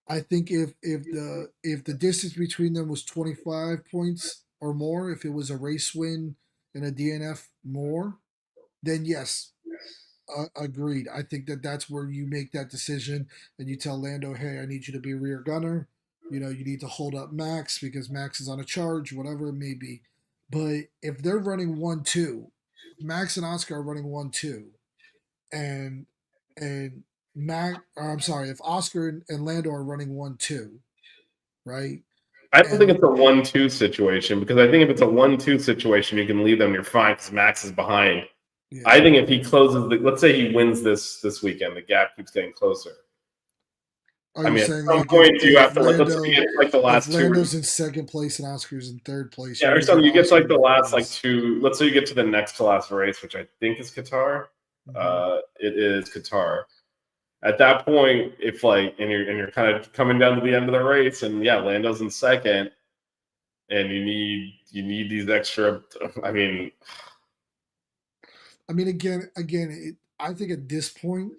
Speaker 3: I think if the distance between them was 25 points or more, if it was a race win and a DNF more, then yes, agreed. I think that that's where you make that decision and you tell Lando, hey, I need you to be a rear gunner. You know, you need to hold up Max because Max is on a charge, whatever it may be. But if they're running 1-2, Max and Oscar are running 1-2, and and I'm sorry, if Oscar and Lando are running 1-2, right?
Speaker 2: I don't think
Speaker 3: And
Speaker 2: it's a 1-2 situation because I think if it's a 1-2 situation, you can leave them. You're fine because Max is behind.
Speaker 3: yeah,
Speaker 2: I think if he closes, let's say he wins this weekend, the gap keeps getting closer.
Speaker 3: are
Speaker 2: I
Speaker 3: you
Speaker 2: mean, at
Speaker 3: saying
Speaker 2: some
Speaker 3: like
Speaker 2: point, you
Speaker 3: if
Speaker 2: have to like, let's say you
Speaker 3: Lando
Speaker 2: get like the
Speaker 3: if
Speaker 2: last two,
Speaker 3: Lando's in second place and Oscar's in third place,
Speaker 2: yeah,
Speaker 3: you're
Speaker 2: or
Speaker 3: gonna give
Speaker 2: something. You get to
Speaker 3: Oscar
Speaker 2: like the
Speaker 3: more
Speaker 2: last like
Speaker 3: points.
Speaker 2: two. Let's say you get to the next to last race, which I think is Qatar.
Speaker 3: Hmm.
Speaker 2: It is Qatar. At that point, if like and you're kind of coming down to the end of the race, and yeah, Lando's in second, and you need these extra. I mean,
Speaker 3: I mean, I think at this point,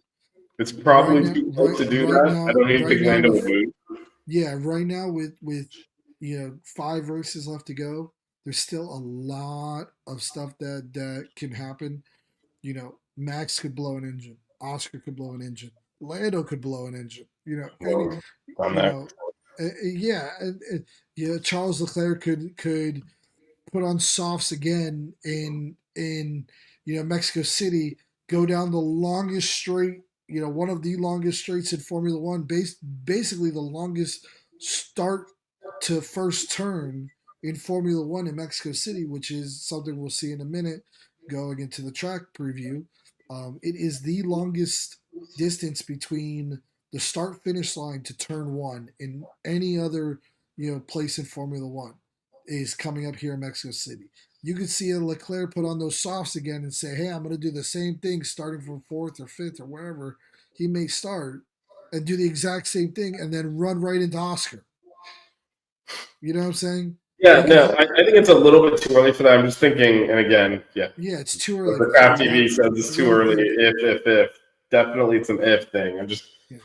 Speaker 2: it's probably too close to do that. I don't even
Speaker 3: right
Speaker 2: think
Speaker 3: now
Speaker 2: Lando would
Speaker 3: with
Speaker 2: move.
Speaker 3: yeah, right now with 5 races left to go, there's still a lot of stuff that can happen. You know, Max could blow an engine, Oscar could blow an engine, Lando could blow an engine. You know, any
Speaker 2: On
Speaker 3: you
Speaker 2: that.
Speaker 3: know, yeah, yeah. Charles Leclerc could put on softs again in Mexico City, go down the longest straight, one of the longest straights in Formula One, basically the longest start to first turn in Formula One in Mexico City, which is something we'll see in a minute going into the track preview. It is the longest distance between the start finish line to turn one in any other place in Formula One is coming up here in Mexico City. You could see a Leclerc put on those softs again and say, "Hey, I'm going to do the same thing, starting from fourth or fifth or wherever he may start, and do the exact same thing, and then run right into Oscar." You know what I'm saying?
Speaker 2: Yeah,
Speaker 3: Because
Speaker 2: no, I think it's a little bit too early for that. I'm just thinking, and again, yeah,
Speaker 3: yeah, it's too
Speaker 2: but
Speaker 3: early
Speaker 2: the
Speaker 3: for that.
Speaker 2: craft TV says it's
Speaker 3: You
Speaker 2: too
Speaker 3: got to
Speaker 2: early.
Speaker 3: think.
Speaker 2: If, definitely it's an if thing. I'm just
Speaker 3: Yeah,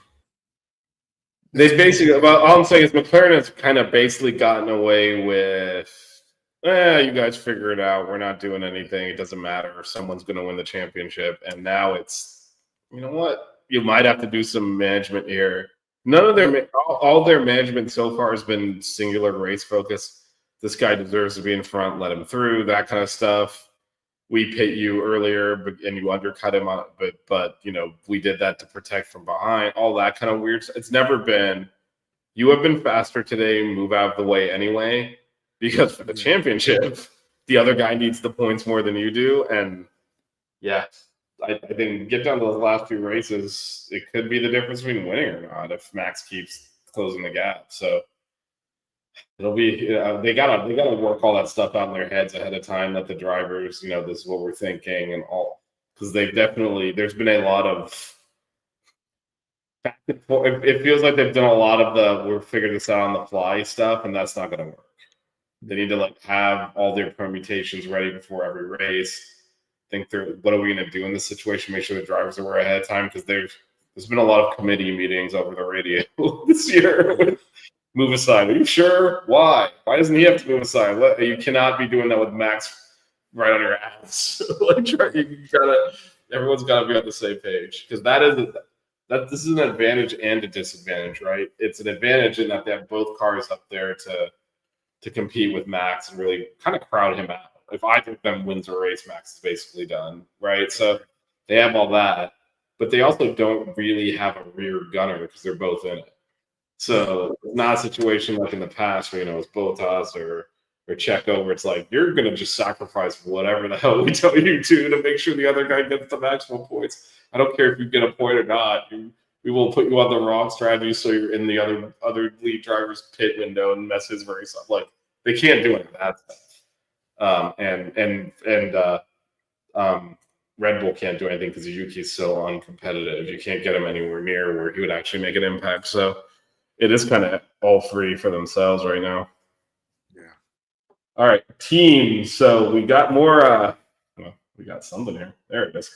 Speaker 3: that's
Speaker 2: they
Speaker 3: correct.
Speaker 2: basically. Well, all I'm saying is McLaren has kind of basically gotten away with, you guys figure it out. We're not doing anything. It doesn't matter. Someone's going to win the championship, and now it's, you know what? You might have to do some management here. None of
Speaker 3: Yeah,
Speaker 2: all their management so far has been singular race focus. This guy deserves to be in front. Let him through. That kind of stuff. We hit you earlier, and you undercut him on, but we did that to protect from behind. All that kind of weird. It's never been. You have been faster today. Move out of the way anyway, because for the
Speaker 3: yeah.
Speaker 2: championship, the other guy needs the points more than you do. And yeah, I think get down to those last few races, it could be the difference between winning or not if Max keeps closing the gap. So it'll be they gotta work all that stuff out in their heads ahead of time. Let the drivers, this is what we're thinking and all, because they've definitely there's been a lot of back and forth. It feels like they've done a lot of the we're figuring this out on the fly stuff, and that's not going to work. They need to have all their permutations ready before every race. Think through what are we going to do in this situation. Make sure the drivers are aware ahead of time because there's been a lot of committee meetings over the radio this year.
Speaker 3: Yeah.
Speaker 2: Move aside. Are you sure? Why? Why doesn't he have to move aside? You cannot be doing that with Max right on your ass. Everyone's got to be on the same page because this is an advantage and a disadvantage, right? It's an advantage in that they have both cars up there to compete with Max and really kind of crowd him out. If either of them wins a race, Max is basically done, right? So they have all that, but they also don't really have a rear gunner because they're both in it.
Speaker 3: Yeah.
Speaker 2: So it's not a situation like in the past where it's Bottas or Checo where it's like you're gonna just sacrifice whatever the hell we tell you to make sure the other guy gets the maximum points. I don't care if you get a point or not. We will put you on the wrong strategy so you're in the other lead driver's pit window and mess his race up. Like they can't do any of that stuff. Red Bull can't do anything because Yuki's so uncompetitive. You can't get him anywhere near where he would actually make an impact. So it is kind of all three for themselves right now.
Speaker 3: Yeah.
Speaker 2: All right, teams. So we got more. We got something here. There it is.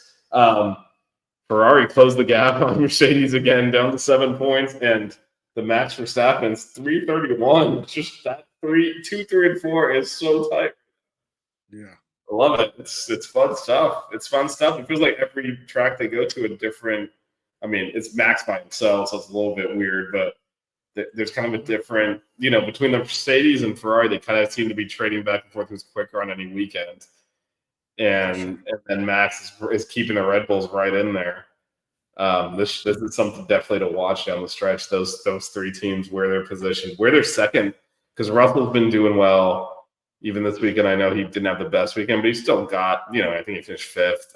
Speaker 2: Ferrari closed the gap on Mercedes again, down to 7 points, and the Max Verstappen's 331. Just that 2, 3, and 4 is so tight.
Speaker 3: Yeah.
Speaker 2: I love it. It's fun stuff. It's fun stuff. It feels like every track they go to a different. I mean, it's Max by himself, so it's a little bit weird, but there's kind of a different, between the Mercedes and Ferrari, they kind of seem to be trading back and forth who's quicker on any weekend. And then Max is keeping the Red Bulls right in there. This is something definitely to watch down the stretch. Those three teams, where they're positioned, where they're second, because Russell's been doing well. Even this weekend, I know he didn't have the best weekend, but he still got, I think he finished fifth.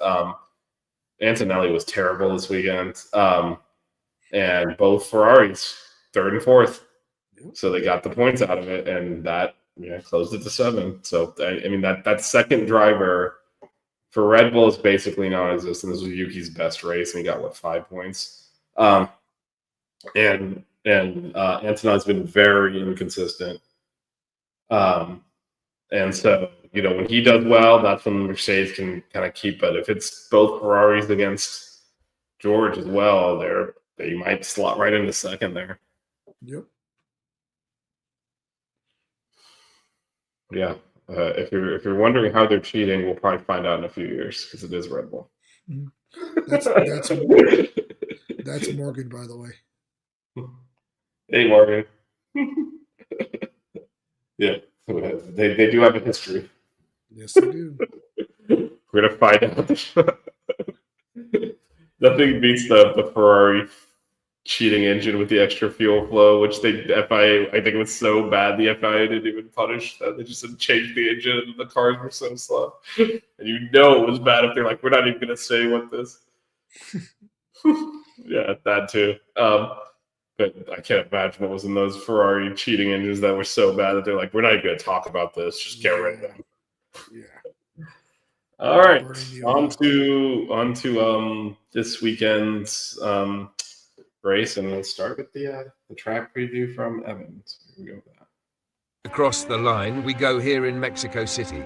Speaker 2: Antonelli was terrible this weekend. And both Ferraris, third and fourth. So they got the points out of it, and that closed it to 7. So, I mean, that second driver for Red Bull is basically non-existent. This was Yuki's best race, and he got, 5 points? And Antonelli's been very inconsistent. And so, when he does well, that's when Mercedes can kind of keep it. If it's both Ferraris against George as well, they might slot right into second there.
Speaker 3: Yep.
Speaker 2: Yeah. If you're wondering how they're cheating, we'll probably find out in a few years because it is Red Bull.
Speaker 3: That's Morgan, by the way.
Speaker 2: Hey, Morgan. Yeah. They do have a history.
Speaker 3: Yes, they do.
Speaker 2: We're gonna find out. Nothing beats the Ferrari cheating engine with the extra fuel flow, which the FIA, I think it was so bad the FIA didn't even punish that. They just didn't change the engine, and the cars were so slow. And it was bad if they're like, we're not even gonna say what this. Yeah, that too. But I can't imagine what was in those Ferrari cheating engines that were so bad that they're like, we're not even going to talk about this. Just get rid of them.
Speaker 3: Yeah.
Speaker 2: All right. On to this weekend's race, and we'll start with the track preview from Evans. Here we go with that.
Speaker 4: Across the line, we go here in Mexico City.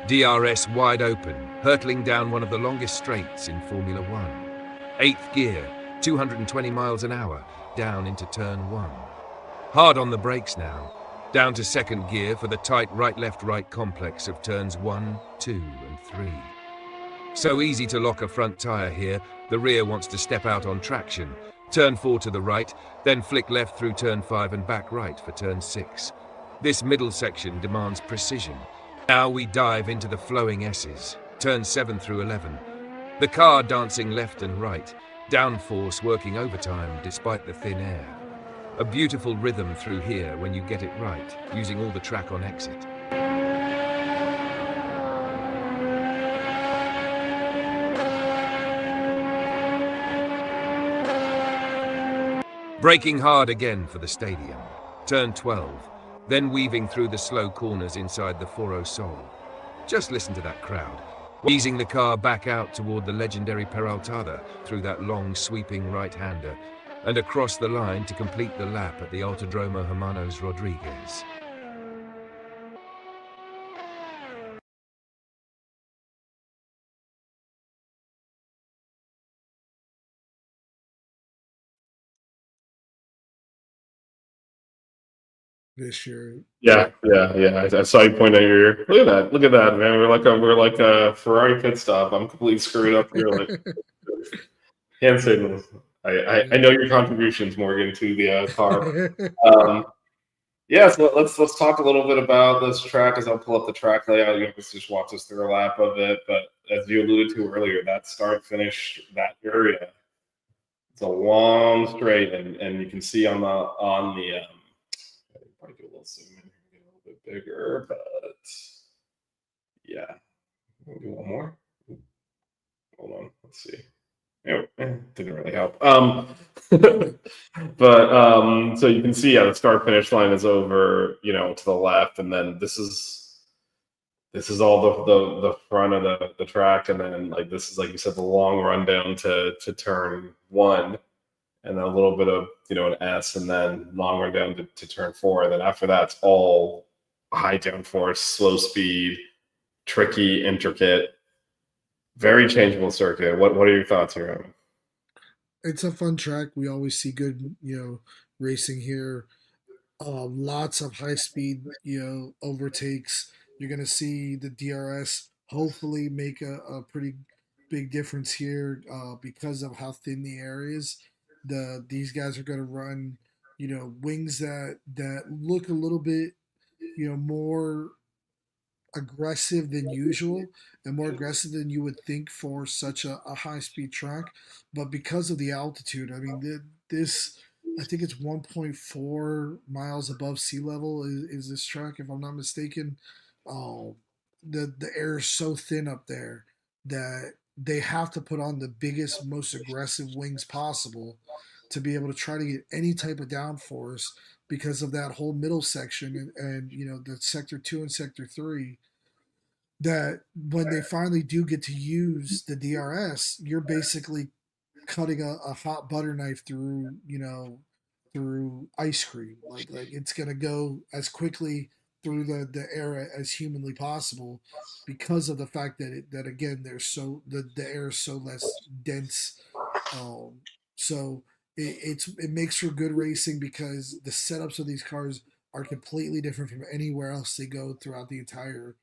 Speaker 4: DRS wide open, hurtling down one of the longest straights in Formula One. 8th gear, 220 miles an hour. Down into turn 1. Hard on the brakes now. Down to 2nd gear for the tight right-left-right complex of turns 1, 2 and 3. So easy to lock a front tyre here, the rear wants to step out on traction. Turn 4 to the right, then flick left through turn 5 and back right for turn 6. This middle section demands precision. Now we dive into the flowing S's, turn 7 through 11. The car dancing left and right. Downforce working overtime despite the thin air. A beautiful rhythm through here when you get it right, using all the track on exit. Braking hard again for the stadium. Turn 12, then weaving through the slow corners inside the Foro Sol. Just listen to that crowd. Easing the car back out toward the legendary Peraltada through that long sweeping right-hander and across the line to complete the lap at the Autodromo Hermanos Rodriguez.
Speaker 3: This year.
Speaker 2: Yeah. I saw you point at your ear. Look at that, man. We're like a Ferrari pit stop. I'm completely screwed up here. Like hand signals. I know your contributions, Morgan, to the car. Yeah, so let's talk a little bit about this track as I'll pull up the track layout. You can just walk us through a lap of it. But as you alluded to earlier, that start finish, that area, it's a long straight, and you can see on the probably do a little zoom in here, get a little bit bigger, but yeah, we'll do one more. Hold on, let's see. Didn't really help. But so you can see, the start finish line is over, to the left, and then this is all the front of the track, and then this is, like you said, the long run down to turn 1, and then a little bit of an S, and then longer down to turn 4. And then after that, it's all high downforce, slow speed, tricky, intricate, very changeable circuit. What are your thoughts here, Evan?
Speaker 3: It's a fun track. We always see good, racing here. Lots of high speed, overtakes. You're gonna see the DRS hopefully make a pretty big difference here because of how thin the air is. These guys are gonna run, wings that look a little bit, more aggressive than usual and more aggressive than you would think for such a high speed track. But because of the altitude, I mean, this, I think it's 1.4 miles above sea level is this track, if I'm not mistaken. Um, the air is so thin up there that they have to put on the biggest, most aggressive wings possible to be able to try to get any type of downforce because of that whole middle section and the sector 2 and sector 3, that when they finally do get to use the DRS, you're basically cutting a hot butter knife through, through ice cream. Like it's gonna go as quickly through the air as humanly possible because of the fact that that again the air is so less dense. So it makes for good racing because the setups of these cars are completely different from anywhere else they go throughout the entire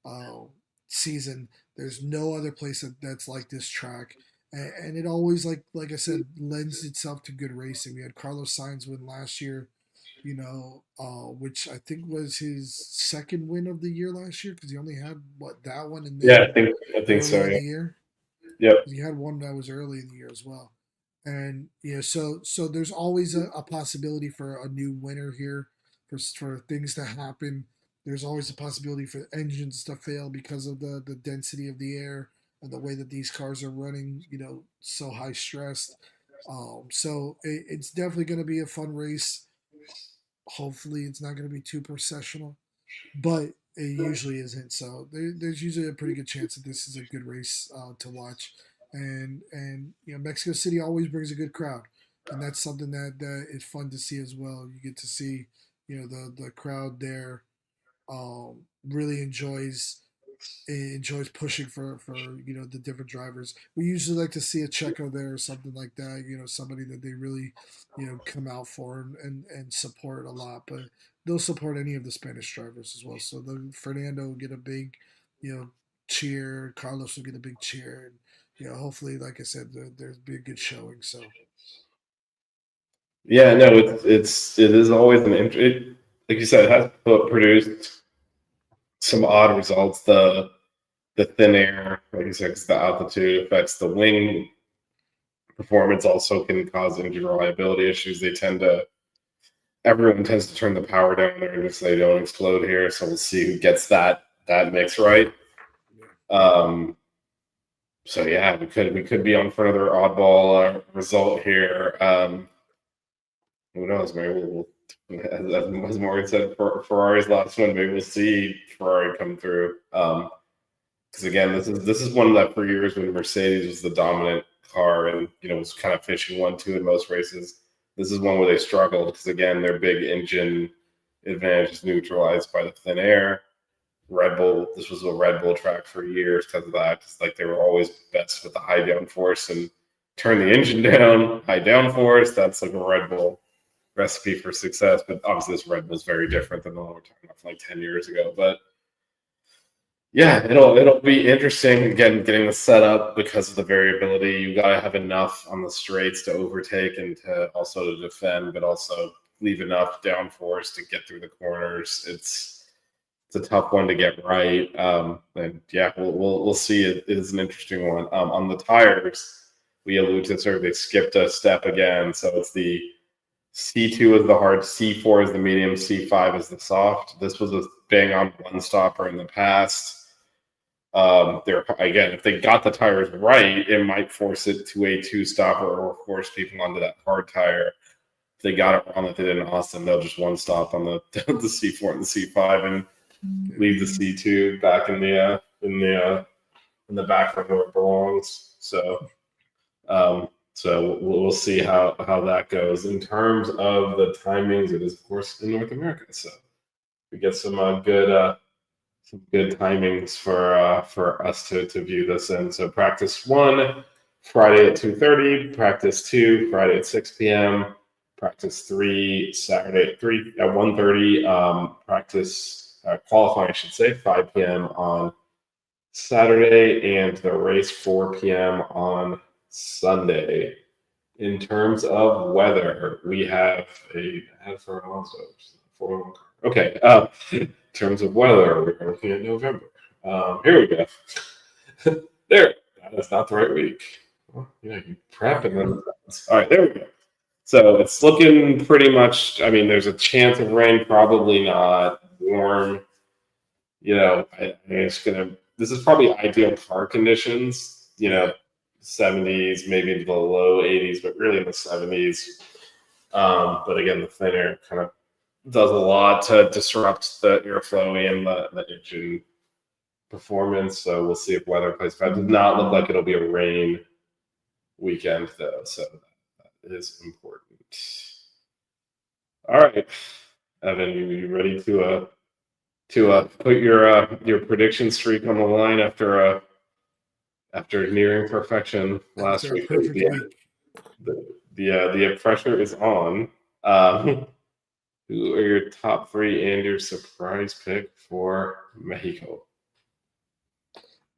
Speaker 3: uh, season. There's no other place that's like this track, and it always, like I said, lends itself to good racing. We had Carlos Sainz win last year, which I think was his second win of the year last year because he only had that one and
Speaker 2: Yeah,
Speaker 3: then
Speaker 2: I think
Speaker 3: early
Speaker 2: so.
Speaker 3: in
Speaker 2: Yeah.
Speaker 3: the year.
Speaker 2: Yep.
Speaker 3: He had one that was early in the year as well, and so there's always a possibility for a new winner here, for things to happen. There's always a possibility for engines to fail because of the density of the air and the way that these cars are running, so high stressed. So it's definitely going to be a fun race. Hopefully, it's not going to be too processional, but it usually isn't. So there's usually a pretty good chance that this is a good race to watch, and Mexico City always brings a good crowd, and that's something that is fun to see as well. You get to see the crowd there really enjoys pushing for the different drivers. We usually like to see a Checo there or something like that. Somebody that they really come out for and support a lot. But they'll support any of the Spanish drivers as well. So the Fernando will get a big cheer. Carlos will get a big cheer, and hopefully, like I said, there's be a good showing. So
Speaker 2: Yeah, no, it is always like you said, it has produced some odd results. The thin air, like you said, 'cause the altitude affects the wing performance. Also, can cause engine reliability issues. Everyone tends to turn the power down there just so they don't explode here. So we'll see who gets that mix right. Um, so yeah, we could be on for another oddball result here. Who knows? Maybe as Morgan said, for Ferrari's last one, maybe we'll see Ferrari come through. Because again, this is one that for years when Mercedes was the dominant car and was kind of fishing 1-2 in most races. This is one where they struggled because again, their big engine advantage is neutralized by the thin air. Red Bull, this was a Red Bull track for years because of that. It's like they were always best with the high downforce and turn the engine down, high downforce. That's like a Red Bull recipe for success. But obviously, this Red Bull is very different than the one we're talking about from like 10 years ago. But yeah, it'll be interesting again getting the setup because of the variability. You gotta have enough on the straights to overtake and to also to defend, but also leave enough downforce to get through the corners. It's a tough one to get right. And yeah, we'll see. It is an interesting one. On the tires, we alluded to sort of they skipped a step again, so it's the C2 is the hard, C4 is the medium, C5 is the soft. This was a bang on one stopper in the past. They're again, if they got the tires right, it might force it to a two stopper or force people onto that hard tire. If they got it wrong that they did in Austin, they'll just one stop on the C4 and the C5 and leave the C2 back in the back room where it belongs. So So we'll see how that goes. In terms of the timings, it is of course in North America, so we get some good timings for us to view this in. So practice one, Friday at 2:30. Practice two, Friday at 6 p.m. Practice three, Saturday at 1:30. Practice qualifying, I should say, 5 p.m. on Saturday, and the race 4 p.m. on Sunday. In terms of weather, we have a ad for Alonso. Okay. In terms of weather, we're looking at November. Here we go. There. That is not the right week. Well, you prep and then. All right, there we go. So it's looking pretty much. I mean, there's a chance of rain, probably not. Warm. I think it's gonna. This is probably ideal car conditions. 70s, maybe into the low 80s, but really in the 70s. But again, the thin air kind of does a lot to disrupt the airflow and the engine performance. So we'll see if weather plays out. It does not look like it'll be a rain weekend though, so that is important. All right, Evan, you ready to put your prediction streak on the line after nearing perfection last
Speaker 3: After a
Speaker 2: week?
Speaker 3: perfect week.
Speaker 2: The pressure is on. Who are your top three and your surprise pick for Mexico?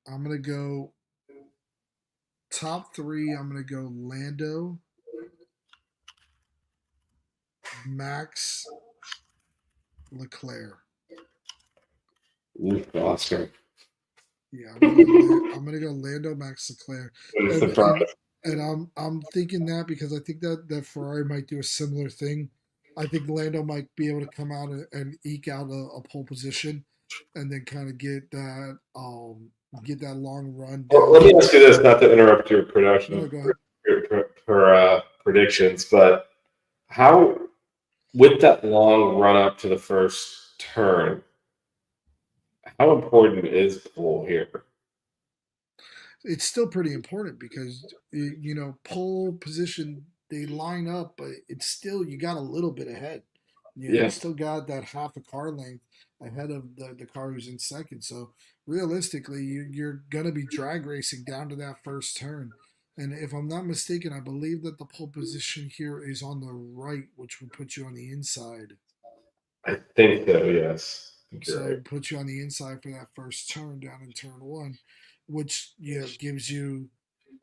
Speaker 3: I'm gonna go top three. I'm gonna go Lando, Max, Leclerc.
Speaker 2: Ooh, Oscar.
Speaker 3: Yeah, I'm gonna go Lando, Max, Leclerc,
Speaker 2: What a
Speaker 3: and
Speaker 2: surprise.
Speaker 3: and and I'm thinking that because I think that Ferrari might do a similar thing. I think Lando might be able to come out and eke out a pole position, and then kind of get that long run
Speaker 2: Well,
Speaker 3: down
Speaker 2: let me
Speaker 3: to.
Speaker 2: ask you this, not to interrupt your
Speaker 3: No,
Speaker 2: production
Speaker 3: go ahead.
Speaker 2: predictions, but how with that long run up to the first turn, how important is pole here?
Speaker 3: It's still pretty important because pole position they line up, but it's still you got a little bit ahead. You
Speaker 2: Yeah,
Speaker 3: still got that half a car length ahead of the car who's in second. So realistically, you're gonna be drag racing down to that first turn. And if I'm not mistaken, I believe that the pole position here is on the right, which would put you on the inside.
Speaker 2: I think so. Yes, I think you're
Speaker 3: So
Speaker 2: right.
Speaker 3: put you on the inside for that first turn down in turn one, which gives you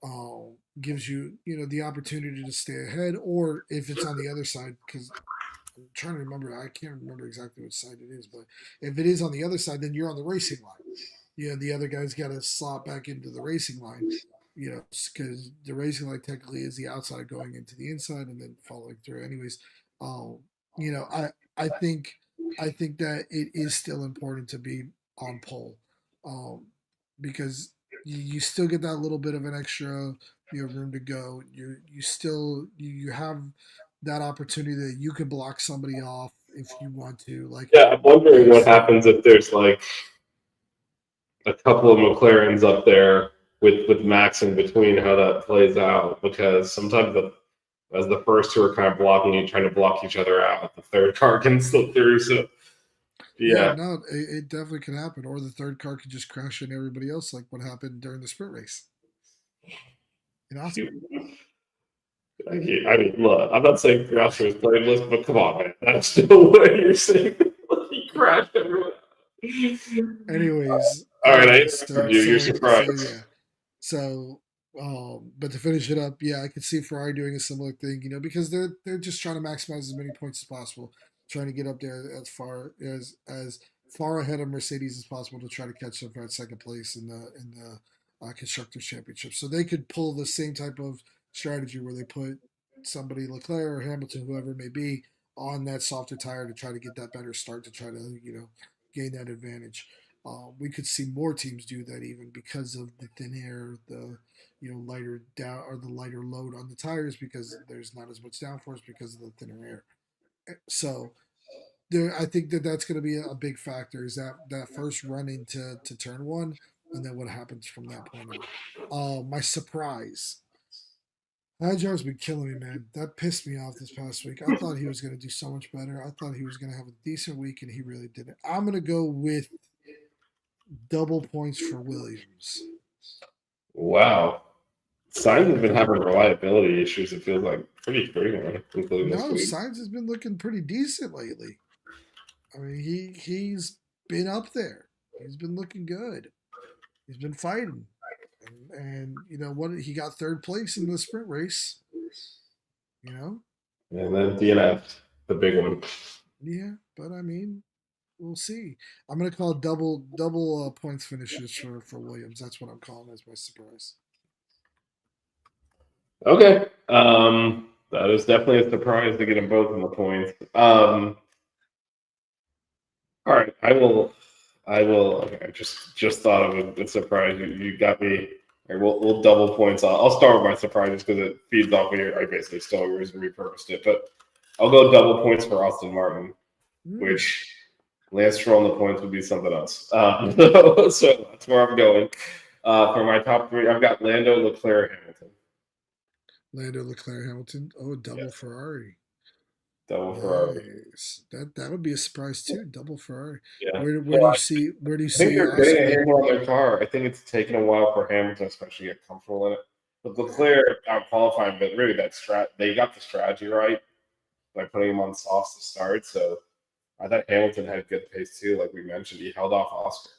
Speaker 3: the opportunity to stay ahead, or if it's on the other side, because I'm trying to remember, I can't remember exactly which side it is, but if it is on the other side, then you're on the racing line. The other guy's got to slot back into the racing line. Because the racing line technically is the outside going into the inside and then following through. Anyways, um, you know, I I think I think that it is still important to be on pole, um, because you still get that little bit of an extra room to go. You have that opportunity that you can block somebody off if you want to, like
Speaker 2: Yeah, I'm wondering what
Speaker 3: Max did.
Speaker 2: happens if there's like a couple of McLarens up there with Max in between, how that plays out, because sometimes as the first two are kind of blocking you, trying to block each other out, the third car can slip through. So
Speaker 3: Yeah,
Speaker 2: yeah,
Speaker 3: no, it definitely can happen. Or the third car could just crash into everybody else, like what happened during the sprint race in Austin.
Speaker 2: I mean, look, I'm not saying Piastri was blameless, but come on, man, that's no way you're saying he crashed everyone.
Speaker 3: Anyways,
Speaker 2: All right, I
Speaker 3: so
Speaker 2: interrupted you. You're
Speaker 3: yeah,
Speaker 2: surprised.
Speaker 3: so but to finish it up, yeah, I could see Ferrari doing a similar thing, because they're just trying to maximize as many points as possible, trying to get up there as far ahead of Mercedes as possible to try to catch them for that second place in the constructors championship. So they could pull the same type of strategy where they put somebody Leclerc or Hamilton, whoever it may be, on that softer tire to try to get that better start to try to gain that advantage. We could see more teams do that even because of the thin air, the lighter down or the lighter load on the tires because there's not as much downforce because of the thinner air. So I think that that's going to be a big factor is that first run into turn one and then what happens from that point on. My surprise. Ajar's been killing me, man. That pissed me off this past week. I thought he was going to do so much better. I thought he was going to have a decent week, and he really didn't. I'm going to go with double points for Williams.
Speaker 2: Wow. Sainz has been having reliability issues, it feels like, pretty frequently, including this
Speaker 3: No,
Speaker 2: week.
Speaker 3: Sainz has been looking pretty decent lately. I mean, he's been up there. He's been looking good. He's been fighting, and you know what? He got third place in the sprint race. You know,
Speaker 2: And then DNF, the big one.
Speaker 3: yeah. But I mean, we'll see. I'm gonna call double points finishes for Williams. That's what I'm calling as my surprise.
Speaker 2: Okay. That is definitely a surprise to get them both in the points. All right, I will. Okay, I just thought of a surprise. You got me. All right, we'll double points. I'll start with my surprises because it feeds off of your. I basically stole yours and repurposed it, but I'll go double points for Austin Martin, which Lance Stroll in the points would be something else. So that's where I'm going. For my top three, I've got Lando, Leclerc, Hamilton.
Speaker 3: Lando, Leclerc, Hamilton. Oh, double
Speaker 2: Yeah.
Speaker 3: Ferrari.
Speaker 2: Double Ferrari.
Speaker 3: Nice. That would be a surprise too. Double Ferrari.
Speaker 2: Yeah.
Speaker 3: Where do you see
Speaker 2: I think they're getting a handle on their car. I think it's taken a while for Hamilton, especially, to get comfortable in it. But Leclerc out qualifying, but really they got the strategy right by putting him on softs to start. So I thought Hamilton had good pace too, like we mentioned. He held off Oscar,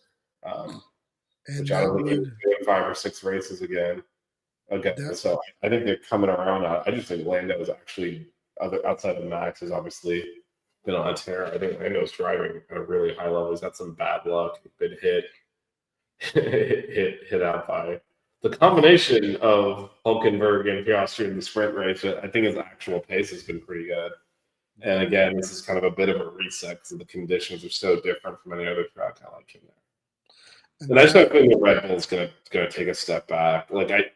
Speaker 3: and
Speaker 2: which I don't
Speaker 3: that
Speaker 2: think he was
Speaker 3: would
Speaker 2: doing 5 or 6 races again.
Speaker 3: that,
Speaker 2: So I think they're coming around. I just think Lando is actually outside of Max has obviously been on a tear. I think Lando's driving at a really high level. He's had some bad luck, been hit out by the combination of Hulkenberg and Piastri in the sprint race. I think his actual pace has been pretty good. And again, this is kind of a bit of a reset because the conditions are so different from any other track. I like him there. And I just don't think the Red Bull is gonna take a step back. Like I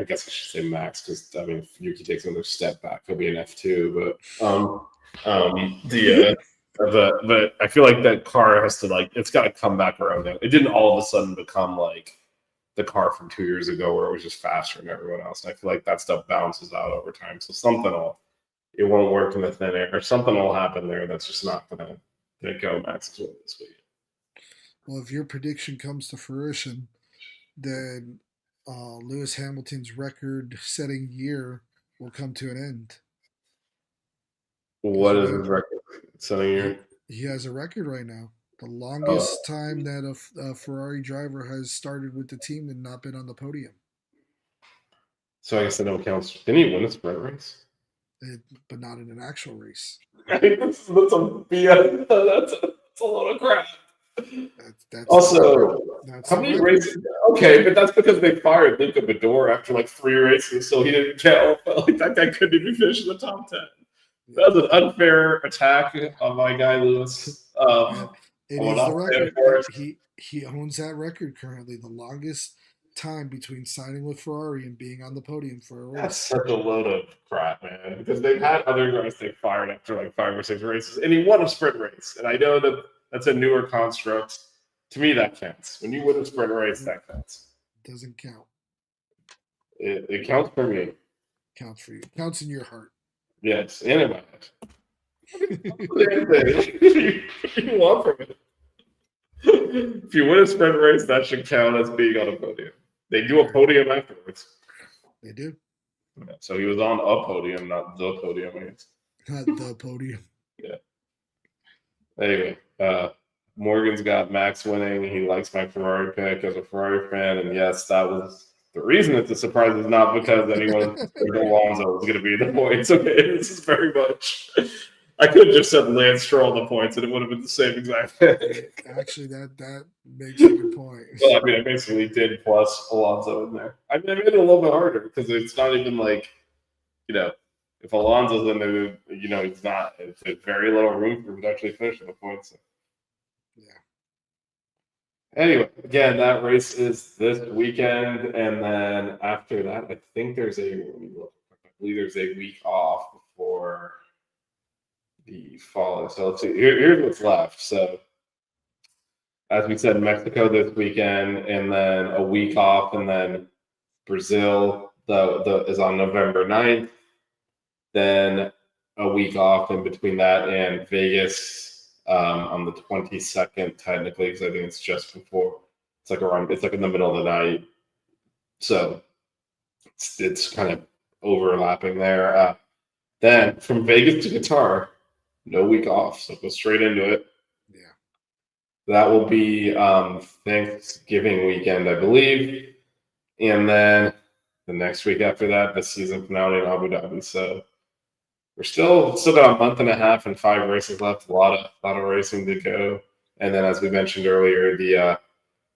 Speaker 2: guess I should say Max because I mean if Yuki takes another step back, he'll be an F2. But I feel like that car has to it's got to come back around now. It didn't all of a sudden become like the car from 2 years ago where it was just faster than everyone else. And I feel like that stuff bounces out over time. So it won't work in the thin air, or something will happen there that's just not gonna go Max's way this week.
Speaker 3: well, if your prediction comes to fruition, then Lewis Hamilton's record-setting year will come to an end.
Speaker 2: What is his record setting year?
Speaker 3: He has a record right now. The longest time that a Ferrari driver has started with the team and not been on the podium.
Speaker 2: So I guess that don't count. Didn't he win a sprint race?
Speaker 3: But not in an actual race.
Speaker 2: I think that's a BS. That's a lot of crap.
Speaker 3: That's
Speaker 2: Also,
Speaker 3: that's
Speaker 2: how many races? Okay, but that's because they fired Luca Bador after like 3 races, so he didn't count. Like that guy couldn't even finish in the top 10. That was an unfair attack on my guy Lewis.
Speaker 3: It is the record. He owns that record currently. The longest time between signing with Ferrari and being on the podium for a race.
Speaker 2: That's such a load of crap, man. Because they've had other guys they fired after like 5 or 6 races, and he won a sprint race. And I know that that's a newer construct. To me, that counts. When you win a sprint race, that counts.
Speaker 3: Doesn't count.
Speaker 2: It counts for me.
Speaker 3: Counts for you. Counts in your heart.
Speaker 2: Yes, and in my head. You want from it. If you win a sprint race, that should count as being on a podium. They do a podium afterwards.
Speaker 3: They do.
Speaker 2: Yeah, so he was on a podium, not the podium. I guess.
Speaker 3: Not the podium.
Speaker 2: Yeah. Anyway, Morgan's got Max winning. He likes my Ferrari pick as a Ferrari fan, and yes, that was the reason it's a surprise. Is not because anyone like Alonso was going to be the points. Okay, this is very much. I could have just said Lance Stroll the points, and it would have been the same exact thing.
Speaker 3: Actually, that makes a good point.
Speaker 2: Well, I mean, I basically did plus Alonso in there. I mean, I made it a little bit harder because it's not even like, if Alonso's in there, he's not. It's very little room for him to actually finish the points.
Speaker 3: Yeah.
Speaker 2: Anyway, again, that race is this weekend, and then after that, I think there's a week off before the fall. So let's see. Here's what's left. So, as we said, Mexico this weekend, and then a week off, and then Brazil is on November 9th. Then a week off in between that and Vegas on the 22nd, technically, because I think it's just before. It's like in the middle of the night. So it's kind of overlapping there. Then from Vegas to Qatar, no week off. So go straight into it.
Speaker 3: Yeah.
Speaker 2: That will be Thanksgiving weekend, I believe. And then the next week after that, the season finale in Abu Dhabi. So we're still got a month and a half and 5 races left. A lot of racing to go. And then, as we mentioned earlier, the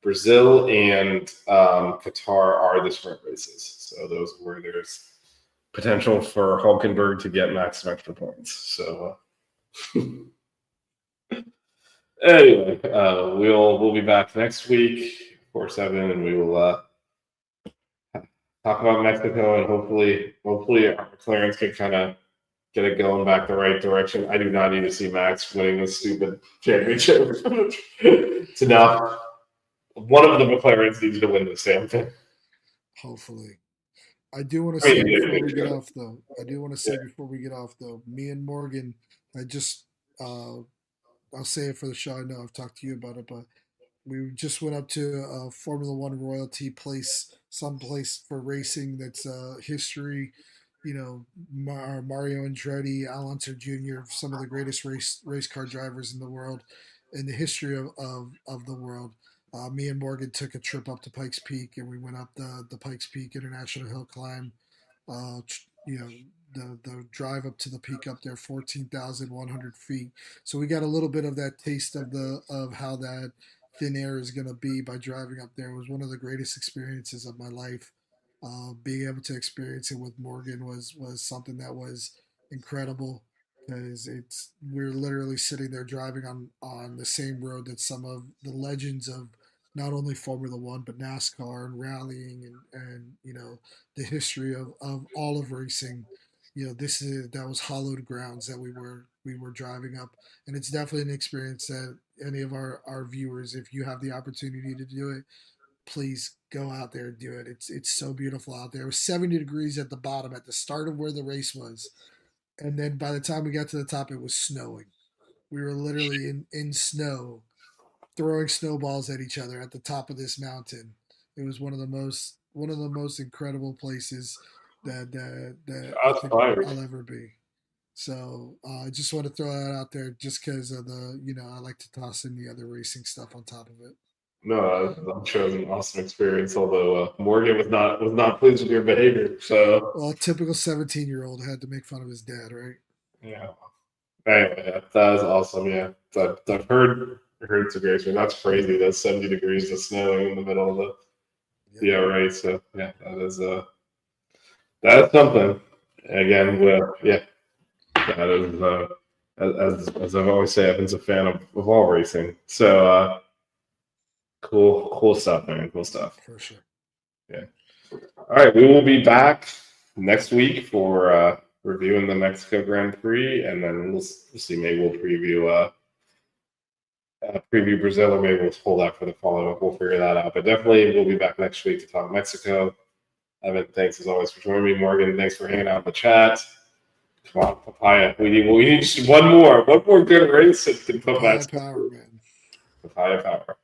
Speaker 2: Brazil and Qatar are the sprint races. So those are where there's potential for Hulkenberg to get maximum extra points. So anyway, we'll be back next week, 4/7, and we will talk about Mexico, and hopefully our McLarens can kind of get it going back the right direction. I do not need to see Max winning this stupid championship. It's enough. One of the McLarens needs to win this damn thing.
Speaker 3: Hopefully. I do want to say before we get off though, me and Morgan, I'll say it for the show. I know I've talked to you about it, but we just went up to a Formula One royalty place, someplace for racing that's history. You know, Mario Andretti, Alonso Jr., some of the greatest race car drivers in the world, in the history of the world. Me and Morgan took a trip up to Pikes Peak, and we went up the Pikes Peak International Hill Climb. You know, the drive up to the peak up there, 14,100 feet. So we got a little bit of that taste of how that thin air is going to be by driving up there. It was one of the greatest experiences of my life. Being able to experience it with Morgan was something that was incredible, because we're literally sitting there driving on the same road that some of the legends of not only Formula One but NASCAR and rallying and you know, the history of all of racing. You know, that was hallowed grounds that we were driving up, and it's definitely an experience that any of our viewers, if you have the opportunity to do it, please go out there and do it. It's so beautiful out there. It was 70 degrees at the bottom at the start of where the race was, and then by the time we got to the top, it was snowing. We were literally in snow, throwing snowballs at each other at the top of this mountain. It was one of the most incredible places that I think I'll ever be. So I just want to throw that out there, just because of I like to toss in the other racing stuff on top of it.
Speaker 2: No, I'm sure it was an awesome experience. Although Morgan was not pleased with your behavior. So,
Speaker 3: well, a typical 17-year-old had to make fun of his dad, right?
Speaker 2: Yeah. Anyway, that is awesome. Yeah, I've heard some great. That's crazy. That's 70 degrees of snow in the middle of the race. So yeah, that's something. Again, that is as I've always said, I've been a fan of all racing. So cool stuff, man. Cool stuff.
Speaker 3: For sure.
Speaker 2: Yeah. All right, we will be back next week for reviewing the Mexico Grand Prix, and then we'll see. Maybe we'll preview Brazil, or maybe we'll hold that for the follow-up. We'll figure that out. But definitely, we'll be back next week to talk Mexico. Evan, thanks as always for joining me. Morgan, thanks for hanging out in the chat. Come on, Papaya. We need just one more good race that can put
Speaker 3: Papaya power, man.
Speaker 2: Papaya power.